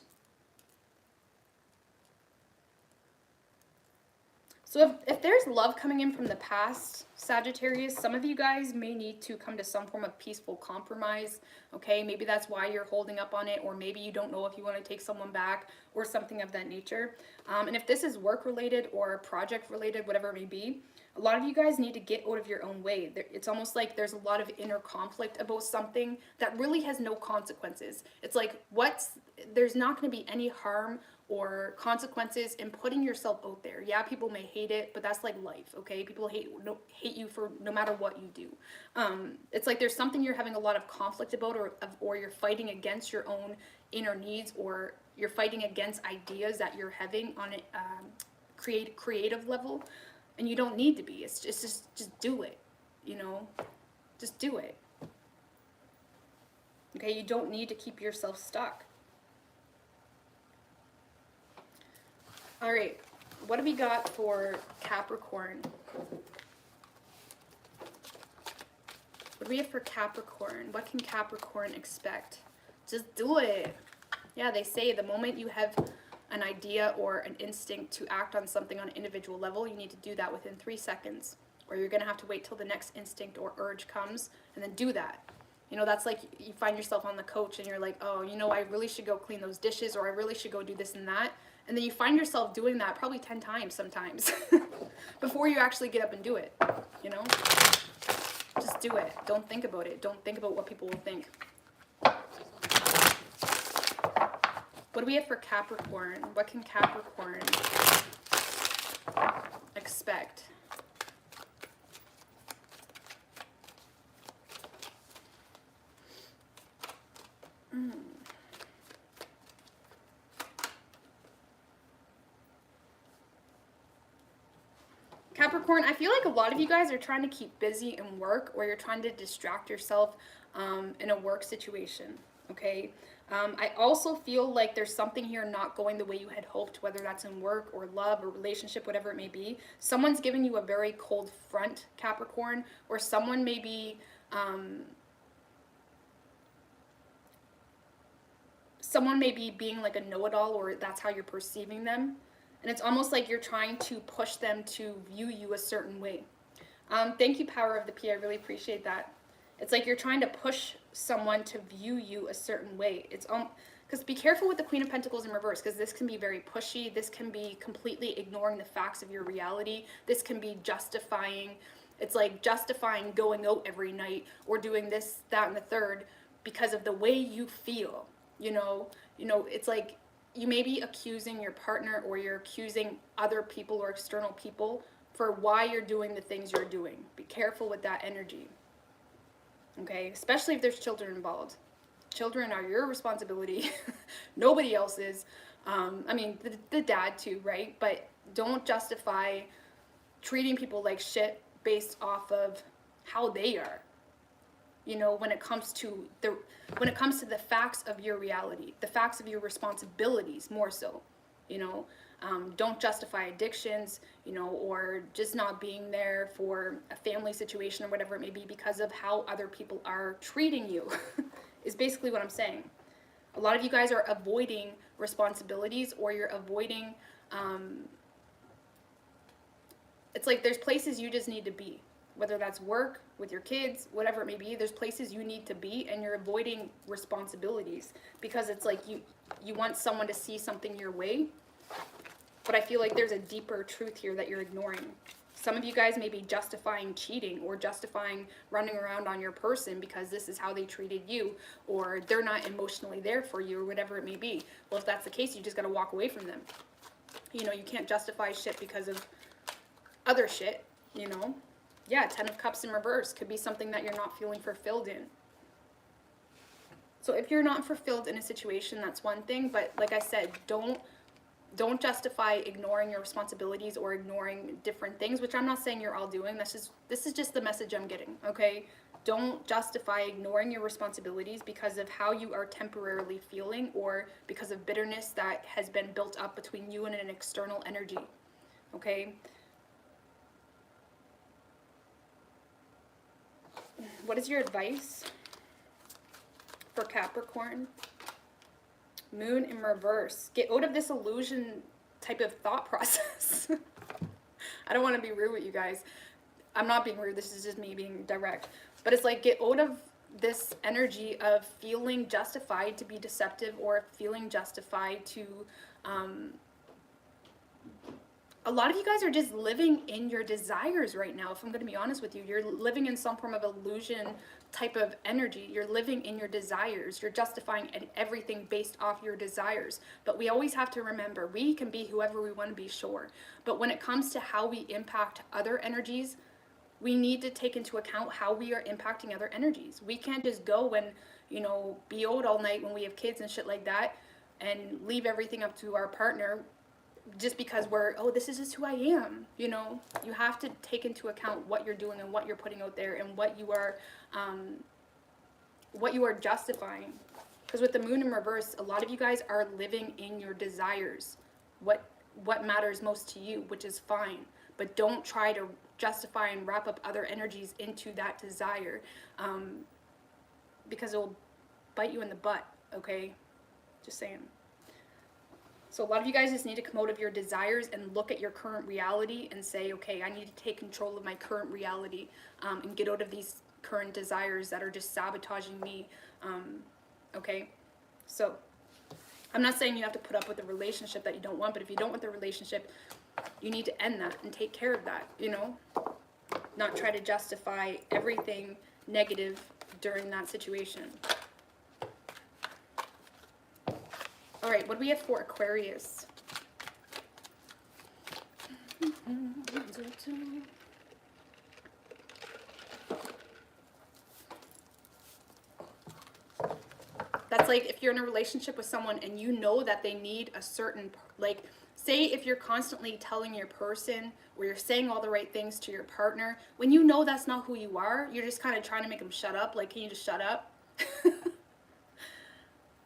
So if there's love coming in from the past, Sagittarius, some of you guys may need to come to some form of peaceful compromise, okay? Maybe that's why you're holding up on it, or maybe you don't know if you want to take someone back, or something of that nature. And if this is work-related or project-related, whatever it may be, a lot of you guys need to get out of your own way. It's almost like there's a lot of inner conflict about something that really has no consequences. It's like, there's not going to be any harm or consequences in putting yourself out there. Yeah, people may hate it, but that's like life, okay? People hate you for no matter what you do. It's like there's something you're having a lot of conflict about, or you're fighting against your own inner needs, or you're fighting against ideas that you're having on a creative level. And you don't need to be. It's just do it, you know? Just do it. Okay, you don't need to keep yourself stuck. All right, what do we got for Capricorn? What do we have for Capricorn? What can Capricorn expect? Just do it. Yeah, they say the moment you have an idea or an instinct to act on something on an individual level, you need to do that within 3 seconds, or you're going to have to wait till the next instinct or urge comes and then do that. You know, that's like you find yourself on the couch and you're like, oh, you know, I really should go clean those dishes, or I really should go do this and that. And then you find yourself doing that probably 10 times sometimes before you actually get up and do it, you know? Just do it. Don't think about it. Don't think about what people will think. What do we have for Capricorn? What can Capricorn expect? Capricorn, I feel like a lot of you guys are trying to keep busy in work, or you're trying to distract yourself in a work situation, okay? I also feel like there's something here not going the way you had hoped, whether that's in work or love or relationship, whatever it may be. Someone's giving you a very cold front, Capricorn, or someone may be being like a know-it-all, or that's how you're perceiving them. And it's almost like you're trying to push them to view you a certain way. Thank you, Power of the P. I really appreciate that. It's like you're trying to push someone to view you a certain way. It's because be careful with the Queen of Pentacles in reverse, because this can be very pushy. This can be completely ignoring the facts of your reality. This can be justifying. It's like justifying going out every night or doing this, that, and the third because of the way you feel. You know, it's like you may be accusing your partner, or you're accusing other people or external people for why you're doing the things you're doing. Be careful with that energy. Okay, especially if there's children involved. Children are your responsibility. Nobody else's. I mean, the dad too, right? But don't justify treating people like shit based off of how they are. You know, when it comes to the facts of your reality, the facts of your responsibilities, more so, you know. Don't justify addictions, you know, or just not being there for a family situation or whatever it may be because of how other people are treating you is basically what I'm saying. A lot of you guys are avoiding responsibilities, or you're avoiding, it's like there's places you just need to be, whether that's work, with your kids, whatever it may be. There's places you need to be, and you're avoiding responsibilities because it's like you want someone to see something your way. But I feel like there's a deeper truth here that you're ignoring. Some of you guys may be justifying cheating or justifying running around on your person because this is how they treated you, or they're not emotionally there for you, or whatever it may be. Well, if that's the case, you just got to walk away from them. You know, you can't justify shit because of other shit, you know. Yeah, 10 of Cups in reverse could be something that you're not feeling fulfilled in. So if you're not fulfilled in a situation, that's one thing. But like I said, don't justify ignoring your responsibilities or ignoring different things, which I'm not saying you're all doing. This is just the message I'm getting, okay? Don't justify ignoring your responsibilities because of how you are temporarily feeling, or because of bitterness that has been built up between you and an external energy, okay? What is your advice for Capricorn? Moon in reverse. Get out of this illusion type of thought process. I don't want to be rude with you guys. I'm not being rude. This is just me being direct. But it's like, get out of this energy of feeling justified to be deceptive, or feeling justified to... a lot of you guys are just living in your desires right now, if I'm going to be honest with you. You're living in some form of illusion type of energy. You're living in your desires. You're justifying everything based off your desires. But we always have to remember, we can be whoever we want to be, sure. But when it comes to how we impact other energies, we need to take into account how we are impacting other energies. We can't just go and, you know, be out all night when we have kids and shit like that, and leave everything up to our partner just because we're, oh, this is just who I am. You know, you have to take into account what you're doing and what you're putting out there, and what you are justifying. Because with the moon in reverse, a lot of you guys are living in your desires, what matters most to you, which is fine. But don't try to justify and wrap up other energies into that desire, because it will bite you in the butt, okay? Just saying. So a lot of you guys just need to come out of your desires and look at your current reality and say, okay, I need to take control of my current reality, and get out of these current desires that are just sabotaging me, okay? So I'm not saying you have to put up with a relationship that you don't want, but if you don't want the relationship, you need to end that and take care of that, you know? Not try to justify everything negative during that situation. All right, what do we have for Aquarius? That's like if you're in a relationship with someone and you know that they need a certain, like, say if you're constantly telling your person, or you're saying all the right things to your partner, when you know that's not who you are, you're just kind of trying to make them shut up. Like, can you just shut up?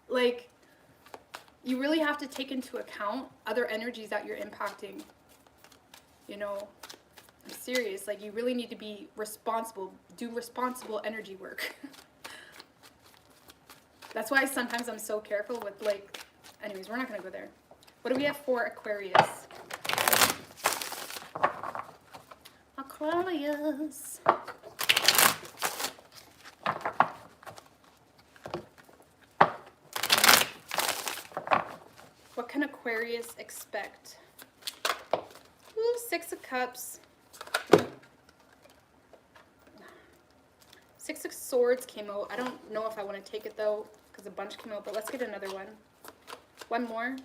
Like, you really have to take into account other energies that you're impacting. You know, I'm serious. Like, you really need to be responsible, do responsible energy work. That's why sometimes I'm so careful with, like, anyways, we're not going to go there. What do we have for Aquarius? Aquarius. What can Aquarius expect? Ooh, 6 of Cups. 6 of Swords came out. I don't know if I want to take it, though, because a bunch came out, but let's get another one. One more.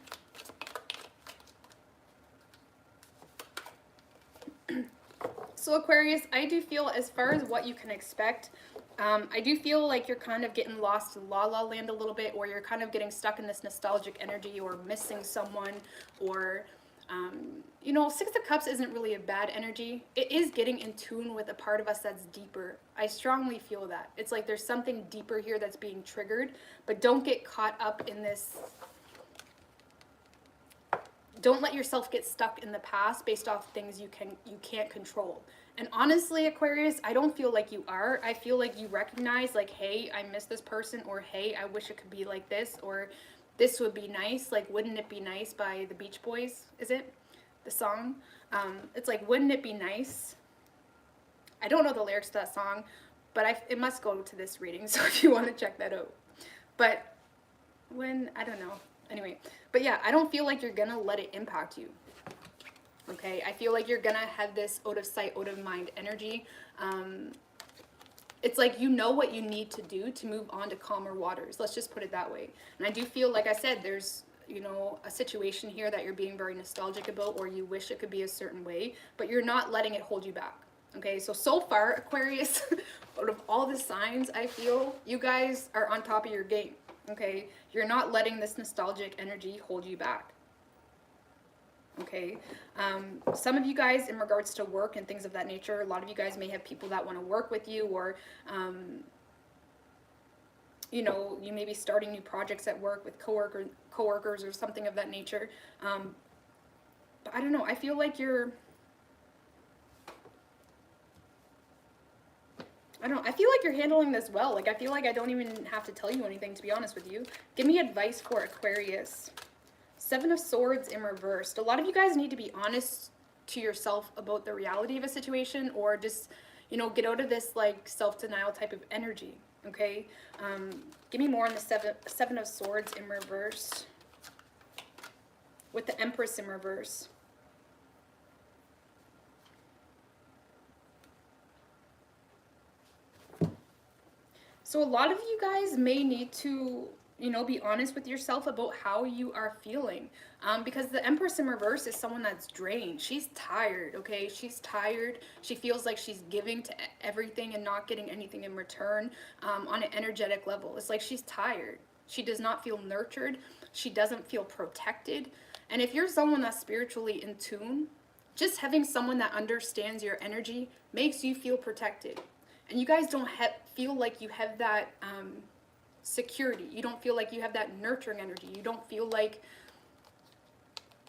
So Aquarius, I do feel, as far as what you can expect, I do feel like you're kind of getting lost in la la land a little bit, or you're kind of getting stuck in this nostalgic energy, or missing someone, or You know, Six of Cups isn't really a bad energy. It is getting in tune with a part of us that's deeper. I strongly feel that. It's like there's something deeper here that's being triggered, but don't get caught up in this. Don't let yourself get stuck in the past based off things you can't control. And honestly, Aquarius, I don't feel like you are. I feel like you recognize, like, hey, I miss this person, or hey, I wish it could be like this, or this would be nice. Like, wouldn't it be nice by the Beach Boys? Is it the song? It's like, wouldn't it be nice? I don't know the lyrics to that song, but it must go to this reading. So if you want to check that out, but I don't know. Anyway, but yeah, I don't feel like you're gonna let it impact you. Okay, I feel like you're gonna have this out of sight, out of mind energy. It's like you know what you need to do to move on to calmer waters. Let's just put it that way. And I do feel, like I said, there's, you know, a situation here that you're being very nostalgic about, or you wish it could be a certain way, but you're not letting it hold you back. Okay, so far, Aquarius, out of all the signs, I feel you guys are on top of your game. Okay, you're not letting this nostalgic energy hold you back. Okay, some of you guys, in regards to work and things of that nature, a lot of you guys may have people that want to work with you, or you know, you may be starting new projects at work with coworkers or something of that nature. But I don't know, I feel like I feel like you're handling this well. Like, I feel like I don't even have to tell you anything, to be honest with you. Give me advice for Aquarius. Seven of Swords in reversed. A lot of you guys need to be honest to yourself about the reality of a situation, or just, you know, get out of this, like, self-denial type of energy, okay? Give me more on the Seven of Swords in reverse with the Empress in reverse. So a lot of you guys may need to, you know, be honest with yourself about how you are feeling. Because the Empress in reverse is someone that's drained. She's tired, okay? She's tired. She feels like she's giving to everything and not getting anything in return, on an energetic level. It's like she's tired. She does not feel nurtured. She doesn't feel protected. And if you're someone that's spiritually in tune, just having someone that understands your energy makes you feel protected. And you guys don't feel like you have that security. You don't feel like you have that nurturing energy. You don't feel like,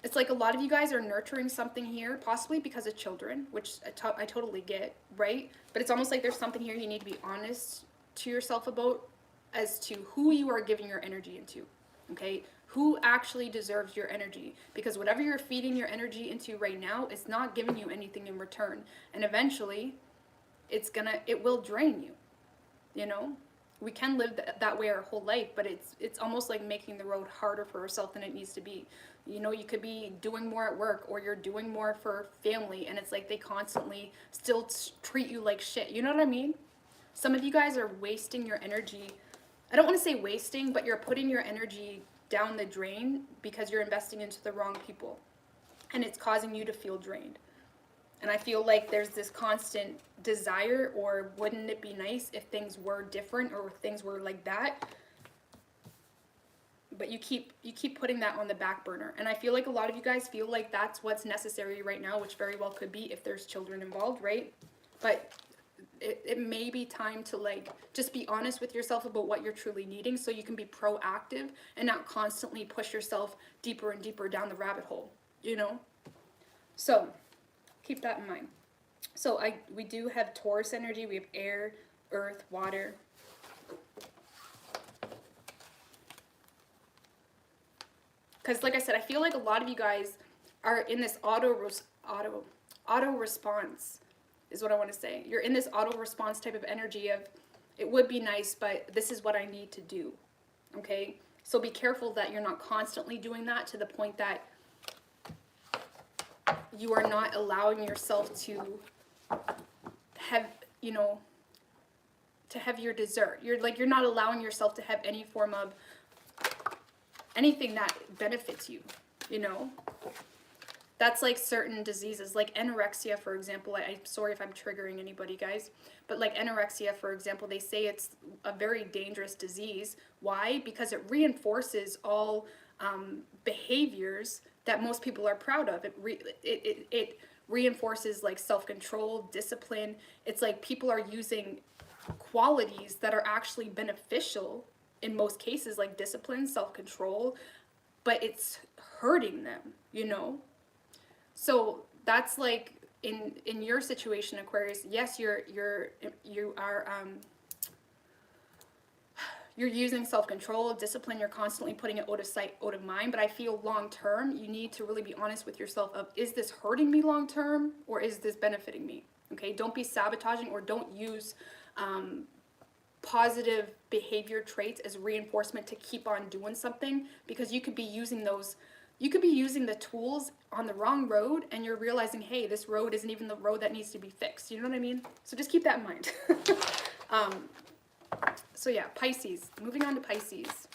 it's like a lot of you guys are nurturing something here, possibly because of children, which I totally get, right? But it's almost like there's something here you need to be honest to yourself about, as to who you are giving your energy into, okay? Who actually deserves your energy? Because whatever you're feeding your energy into right now, it's not giving you anything in return. And eventually, it will drain you, you know? We can live that way our whole life, but it's almost like making the road harder for ourselves than it needs to be. You know, you could be doing more at work, or you're doing more for family, and it's like they constantly still treat you like shit. You know what I mean? Some of you guys are wasting your energy. I don't want to say wasting, but you're putting your energy down the drain because you're investing into the wrong people, and it's causing you to feel drained. And I feel like there's this constant desire, or wouldn't it be nice if things were different, or if things were like that? But you keep putting that on the back burner. And I feel like a lot of you guys feel like that's what's necessary right now, which very well could be if there's children involved, right? But it may be time to, like, just be honest with yourself about what you're truly needing, so you can be proactive and not constantly push yourself deeper and deeper down the rabbit hole, you know? So keep that in mind. So we do have Taurus energy. We have air, earth, water. Because, like I said, I feel like a lot of you guys are in this auto response, is what I want to say. You're in this auto response type of energy of, it would be nice, but this is what I need to do. Okay? So be careful that you're not constantly doing that to the point that you are not allowing yourself to have, you know, to have your dessert. You're not allowing yourself to have any form of anything that benefits you, you know? That's like certain diseases, like anorexia, for example. I'm sorry if I'm triggering anybody, guys, but like anorexia, for example, they say it's a very dangerous disease. Why? Because it reinforces all behaviors that most people are proud of. It reinforces like self-control, discipline. It's like people are using qualities that are actually beneficial in most cases, like discipline, self-control, but it's hurting them, you know? So that's like in your situation, Aquarius, yes, you are you're using self-control, discipline, you're constantly putting it out of sight, out of mind, but I feel long term, you need to really be honest with yourself of, is this hurting me long term or is this benefiting me? Okay, don't be sabotaging or don't use positive behavior traits as reinforcement to keep on doing something, because you could be using the tools on the wrong road and you're realizing, hey, this road isn't even the road that needs to be fixed. You know what I mean? So just keep that in mind. So yeah, Pisces. Moving on to Pisces.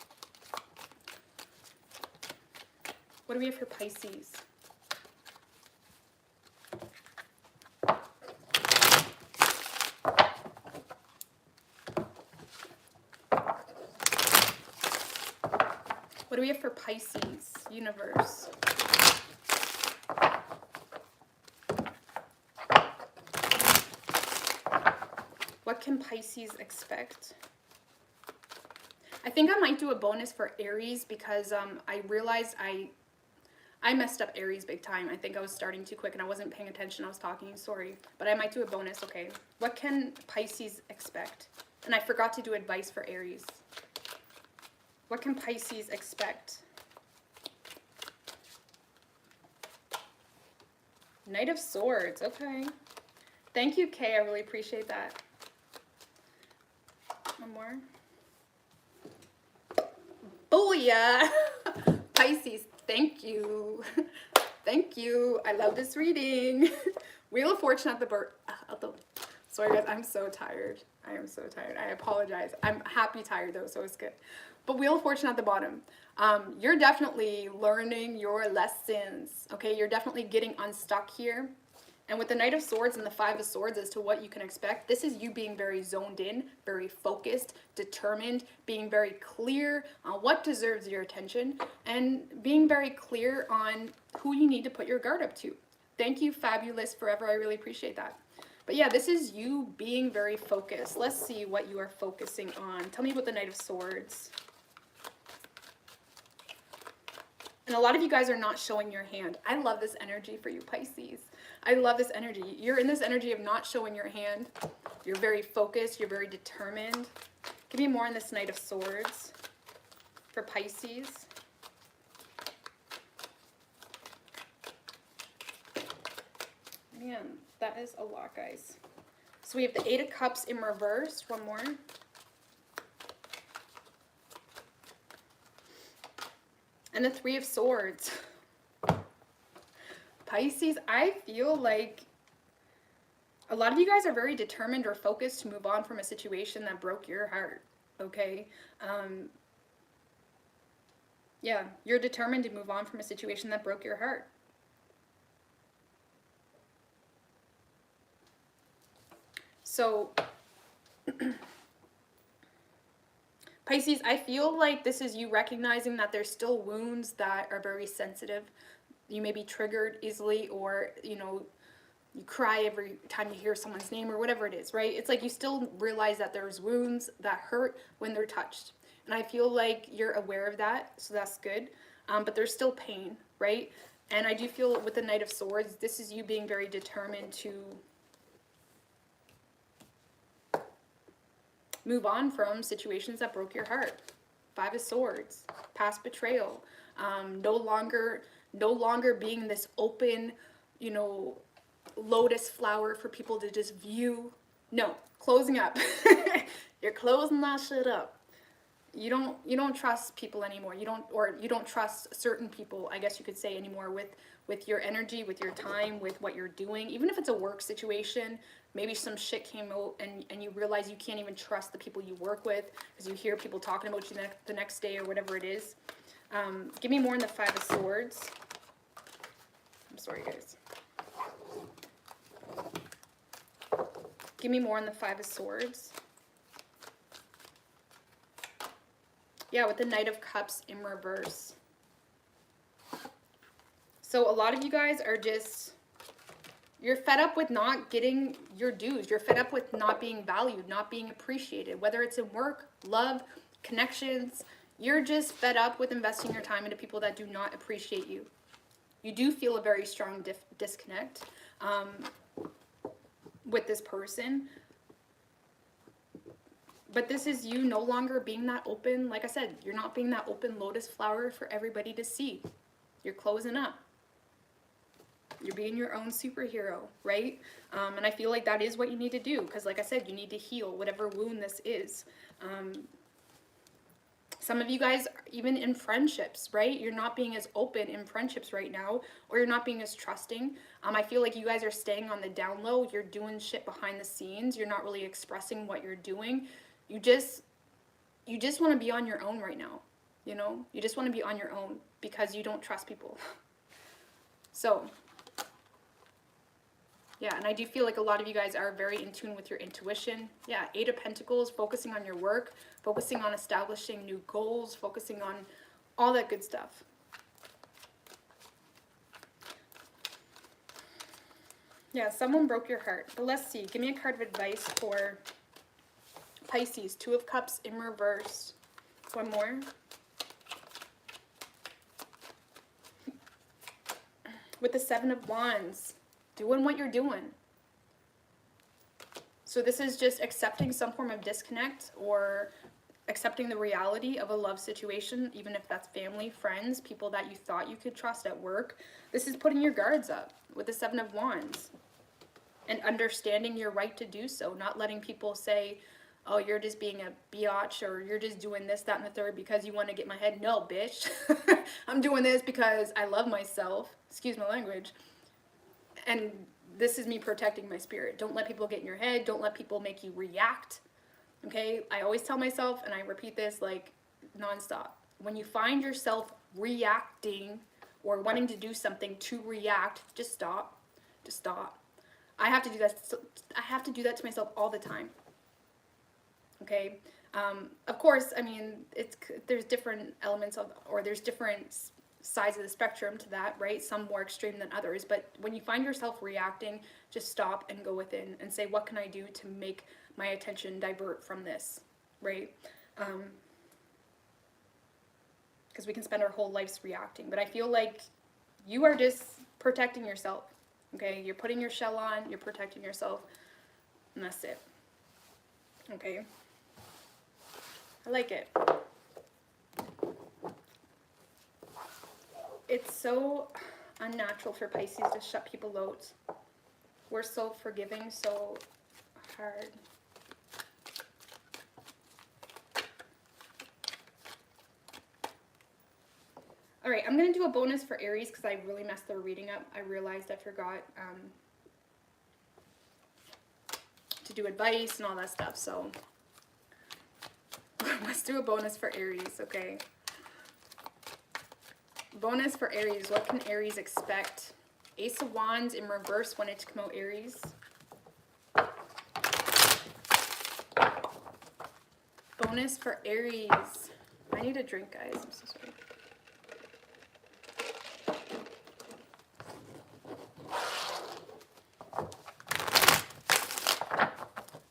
What do we have for Pisces? What do we have for Pisces, universe? What can Pisces expect? I think I might do a bonus for Aries because I realized I messed up Aries big time. I think I was starting too quick and I wasn't paying attention. I was talking, sorry. But I might do a bonus, okay. What can Pisces expect? And I forgot to do advice for Aries. What can Pisces expect? Knight of Swords, okay. Thank you, Kay. I really appreciate that. One more. Booyah! Pisces, thank you. Thank you. I love this reading. Wheel of Fortune at the sorry guys, I'm so tired. I am so tired. I apologize. I'm happy tired though, so it's good. But Wheel of Fortune at the bottom. You're definitely learning your lessons. Okay, you're definitely getting unstuck here. And with the Knight of Swords and the Five of Swords as to what you can expect, this is you being very zoned in, very focused, determined, being very clear on what deserves your attention, and being very clear on who you need to put your guard up to. Thank you, Fabulous Forever. I really appreciate that. But yeah, this is you being very focused. Let's see what you are focusing on. Tell me about the Knight of Swords. And a lot of you guys are not showing your hand. I love this energy for you, Pisces. I love this energy. You're in this energy of not showing your hand. You're very focused. You're very determined. Give me more on this Knight of Swords for Pisces. Man, that is a lot, guys. So we have the Eight of Cups in reverse. One more. And the Three of Swords. Pisces, I feel like a lot of you guys are very determined or focused to move on from a situation that broke your heart, okay? Yeah, you're determined to move on from a situation that broke your heart. So, Pisces, I feel like this is you recognizing that there's still wounds that are very sensitive. You may be triggered easily, or, you know, you cry every time you hear someone's name or whatever it is, right? It's like you still realize that there's wounds that hurt when they're touched. And I feel like you're aware of that, so that's good. But there's still pain, right? And I do feel with the Knight of Swords, this is you being very determined to move on from situations that broke your heart. Five of Swords, past betrayal, no longer being this open, you know, lotus flower for people to just view. No, closing up. You're closing that shit up. You don't trust people anymore. You don't trust certain people, I guess you could say, anymore with your energy, with your time, with what you're doing. Even if it's a work situation, maybe some shit came out and you realize you can't even trust the people you work with because you hear people talking about you the next day or whatever it is. Give me more on the Five of Swords. I'm sorry, guys. Give me more on the Five of Swords. Yeah, with the Knight of Cups in reverse. So a lot of you guys are just, you're fed up with not getting your dues. You're fed up with not being valued, not being appreciated, whether it's in work, love, connections. You're just fed up with investing your time into people that do not appreciate you. You do feel a very strong disconnect with this person. But this is you no longer being that open. Like I said, you're not being that open lotus flower for everybody to see. You're closing up. You're being your own superhero, right? And I feel like that is what you need to do. Because like I said, you need to heal whatever wound this is. Some of you guys, even in friendships, right? You're not being as open in friendships right now. Or you're not being as trusting. I feel like you guys are staying on the down low. You're doing shit behind the scenes. You're not really expressing what you're doing. You just want to be on your own right now, you know? You just want to be on your own because you don't trust people. So, yeah, and I do feel like a lot of you guys are very in tune with your intuition. Yeah, 8 of Pentacles, focusing on your work, focusing on establishing new goals, focusing on all that good stuff. Yeah, someone broke your heart. But let's see. Give me a card of advice for Pisces. 2 of Cups in reverse. One more. With the 7 of Wands. Doing what you're doing. So this is just accepting some form of disconnect or accepting the reality of a love situation, even if that's family, friends, people that you thought you could trust at work. This is putting your guards up with the 7 of Wands and understanding your right to do so, not letting people say, oh, you're just being a biatch or you're just doing this, that, and the third because you want to get my head. No, bitch. I'm doing this because I love myself. Excuse my language. And this is me protecting my spirit. Don't let people get in your head. Don't let people make you react. Okay? I always tell myself, and I repeat this like nonstop. When you find yourself reacting or wanting to do something to react, just stop. Just stop. I have to do that. I have to do that to myself all the time. Okay? Of course, I mean, there's different elements of, or there's different sides of the spectrum to that, right? Some more extreme than others. But when you find yourself reacting, just stop and go within and say, what can I do to make my attention divert from this, right? Because we can spend our whole lives reacting. But I feel like you are just protecting yourself, okay? You're putting your shell on, you're protecting yourself, and that's it, okay? I like it. It's so unnatural for Pisces to shut people out. We're so forgiving, so hard. All right, I'm going to do a bonus for Aries because I really messed their reading up. I realized I forgot to do advice and all that stuff, so let's do a bonus for Aries, okay? Bonus for Aries. What can Aries expect? Ace of Wands in reverse wanted to come out, Aries. Bonus for Aries. I need a drink, guys. I'm so sorry.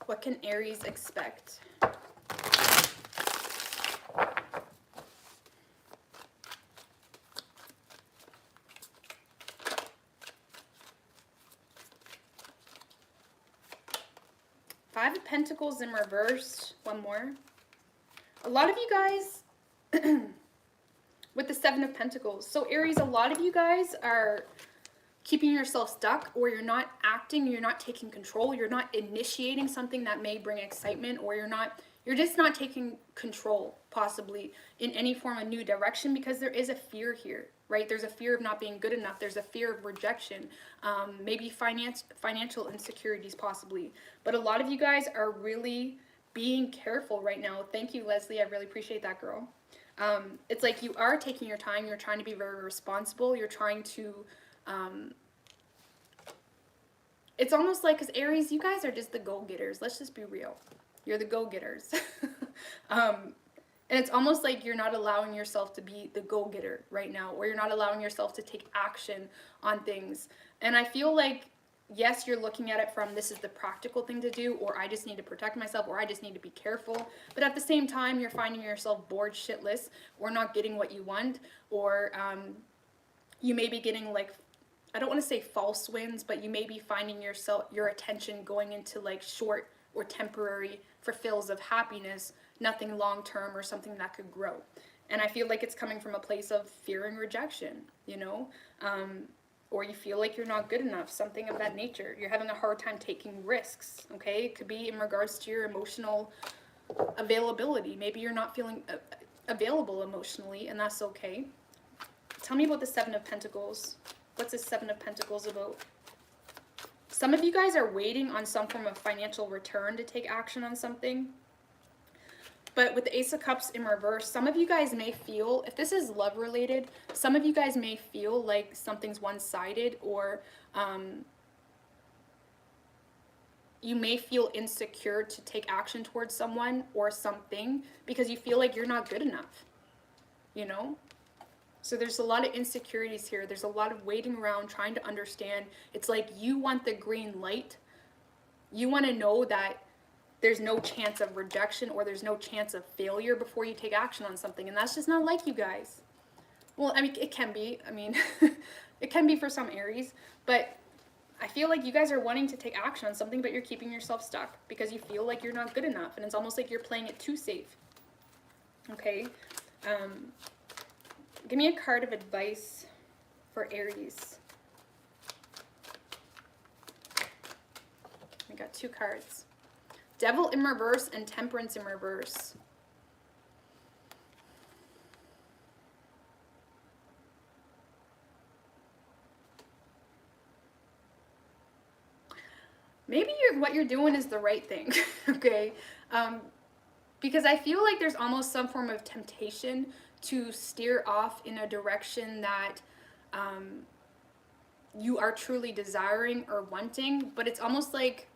What can Aries expect? Five of Pentacles in reverse. One more. A lot of you guys with the Seven of Pentacles. So Aries, a lot of you guys are keeping yourself stuck, or you're not acting, you're not taking control, you're not initiating something that may bring excitement, or you're just not taking control possibly in any form of new direction, because there is a fear here, right? There's a fear of not being good enough. There's a fear of rejection, maybe financial insecurities possibly. But a lot of you guys are really being careful right now. Thank you, Leslie. I really appreciate that, girl. It's like you are taking your time. You're trying to be very responsible. You're trying to... it's almost like, because Aries, you guys are just the go-getters. Let's just be real. You're the go-getters. And it's almost like you're not allowing yourself to be the go-getter right now, or you're not allowing yourself to take action on things. And I feel like, yes, you're looking at it from this is the practical thing to do, or I just need to protect myself, or I just need to be careful. But at the same time, you're finding yourself bored shitless, or not getting what you want, or you may be getting like, I don't want to say false wins, but you may be finding your attention going into like short or temporary fulfills of happiness, nothing long term or something that could grow. And I feel like it's coming from a place of fearing rejection, you know, or you feel like you're not good enough, something of that nature. You're having a hard time taking risks, okay? It could be in regards to your emotional availability. Maybe you're not feeling available emotionally, and that's okay. Tell me about the Seven of Pentacles. What's the Seven of Pentacles about? Some of you guys are waiting on some form of financial return to take action on something. But with the Ace of Cups in reverse, some of you guys may feel, if this is love related, some of you guys may feel like something's one-sided, or you may feel insecure to take action towards someone or something because you feel like you're not good enough, you know? So there's a lot of insecurities here. There's a lot of waiting around, trying to understand. It's like you want the green light. You want to know that there's no chance of rejection or there's no chance of failure before you take action on something. And that's just not like you guys. Well, I mean, it can be. I mean, it can be for some Aries. But I feel like you guys are wanting to take action on something, but you're keeping yourself stuck because you feel like you're not good enough. And it's almost like you're playing it too safe. Okay? Give me a card of advice for Aries. We got two cards. Devil in reverse and Temperance in reverse. Maybe what you're doing is the right thing, okay? Because I feel like there's almost some form of temptation to steer off in a direction that you are truly desiring or wanting, but it's almost like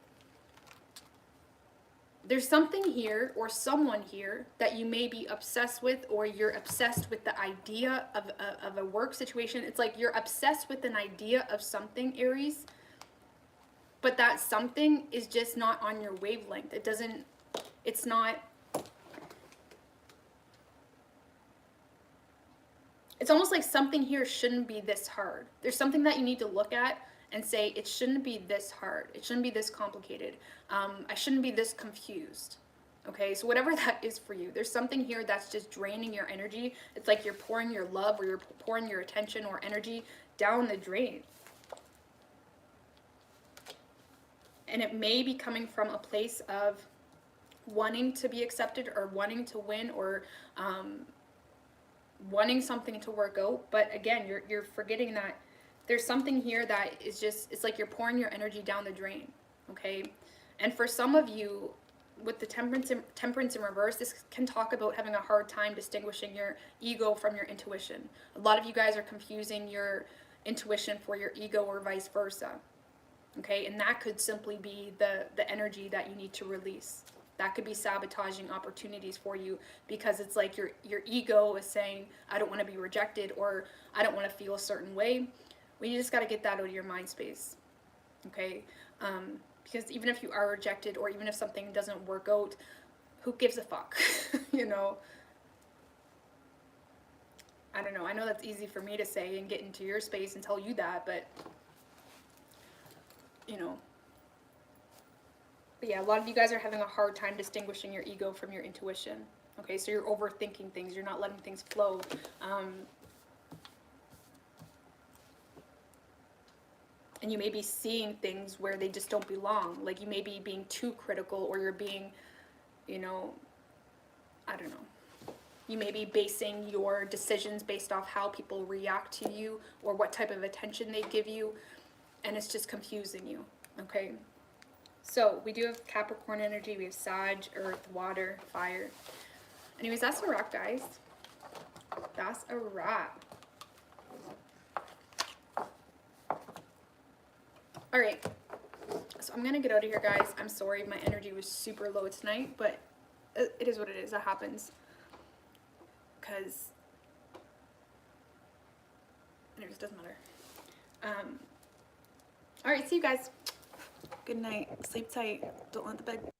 there's something here or someone here that you may be obsessed with, or you're obsessed with the idea of a work situation. It's like you're obsessed with an idea of something, Aries, but that something is just not on your wavelength. It's not, it's almost like something here shouldn't be this hard. There's something that you need to look at and say, it shouldn't be this hard. It shouldn't be this complicated. I shouldn't be this confused. Okay, so whatever that is for you, there's something here that's just draining your energy. It's like you're pouring your love or you're pouring your attention or energy down the drain. And it may be coming from a place of wanting to be accepted or wanting to win or wanting something to work out. But again, you're forgetting that there's something here that is just, it's like you're pouring your energy down the drain, okay? And for some of you, with the temperance in reverse, this can talk about having a hard time distinguishing your ego from your intuition. A lot of you guys are confusing your intuition for your ego or vice versa, okay? And that could simply be the energy that you need to release. That could be sabotaging opportunities for you because it's like your ego is saying, I don't want to be rejected, or I don't want to feel a certain way. Well, you just got to get that out of your mind space, okay? Because even if you are rejected or even if something doesn't work out, who gives a fuck, you know? I don't know. I know that's easy for me to say and get into your space and tell you that, but, you know. But yeah, a lot of you guys are having a hard time distinguishing your ego from your intuition, okay? So you're overthinking things. You're not letting things flow. And you may be seeing things where they just don't belong. Like you may be being too critical, or you're being, you know, I don't know. You may be basing your decisions based off how people react to you or what type of attention they give you. And it's just confusing you, okay? So we do have Capricorn energy. We have Sag, Earth, Water, Fire. Anyways, that's a wrap, guys. That's a wrap. All right, so I'm gonna get out of here, guys. I'm sorry my energy was super low tonight, but it is what it is. That happens. because, anyways, it doesn't matter. All right, see you guys. Good night. Sleep tight. Don't let the bed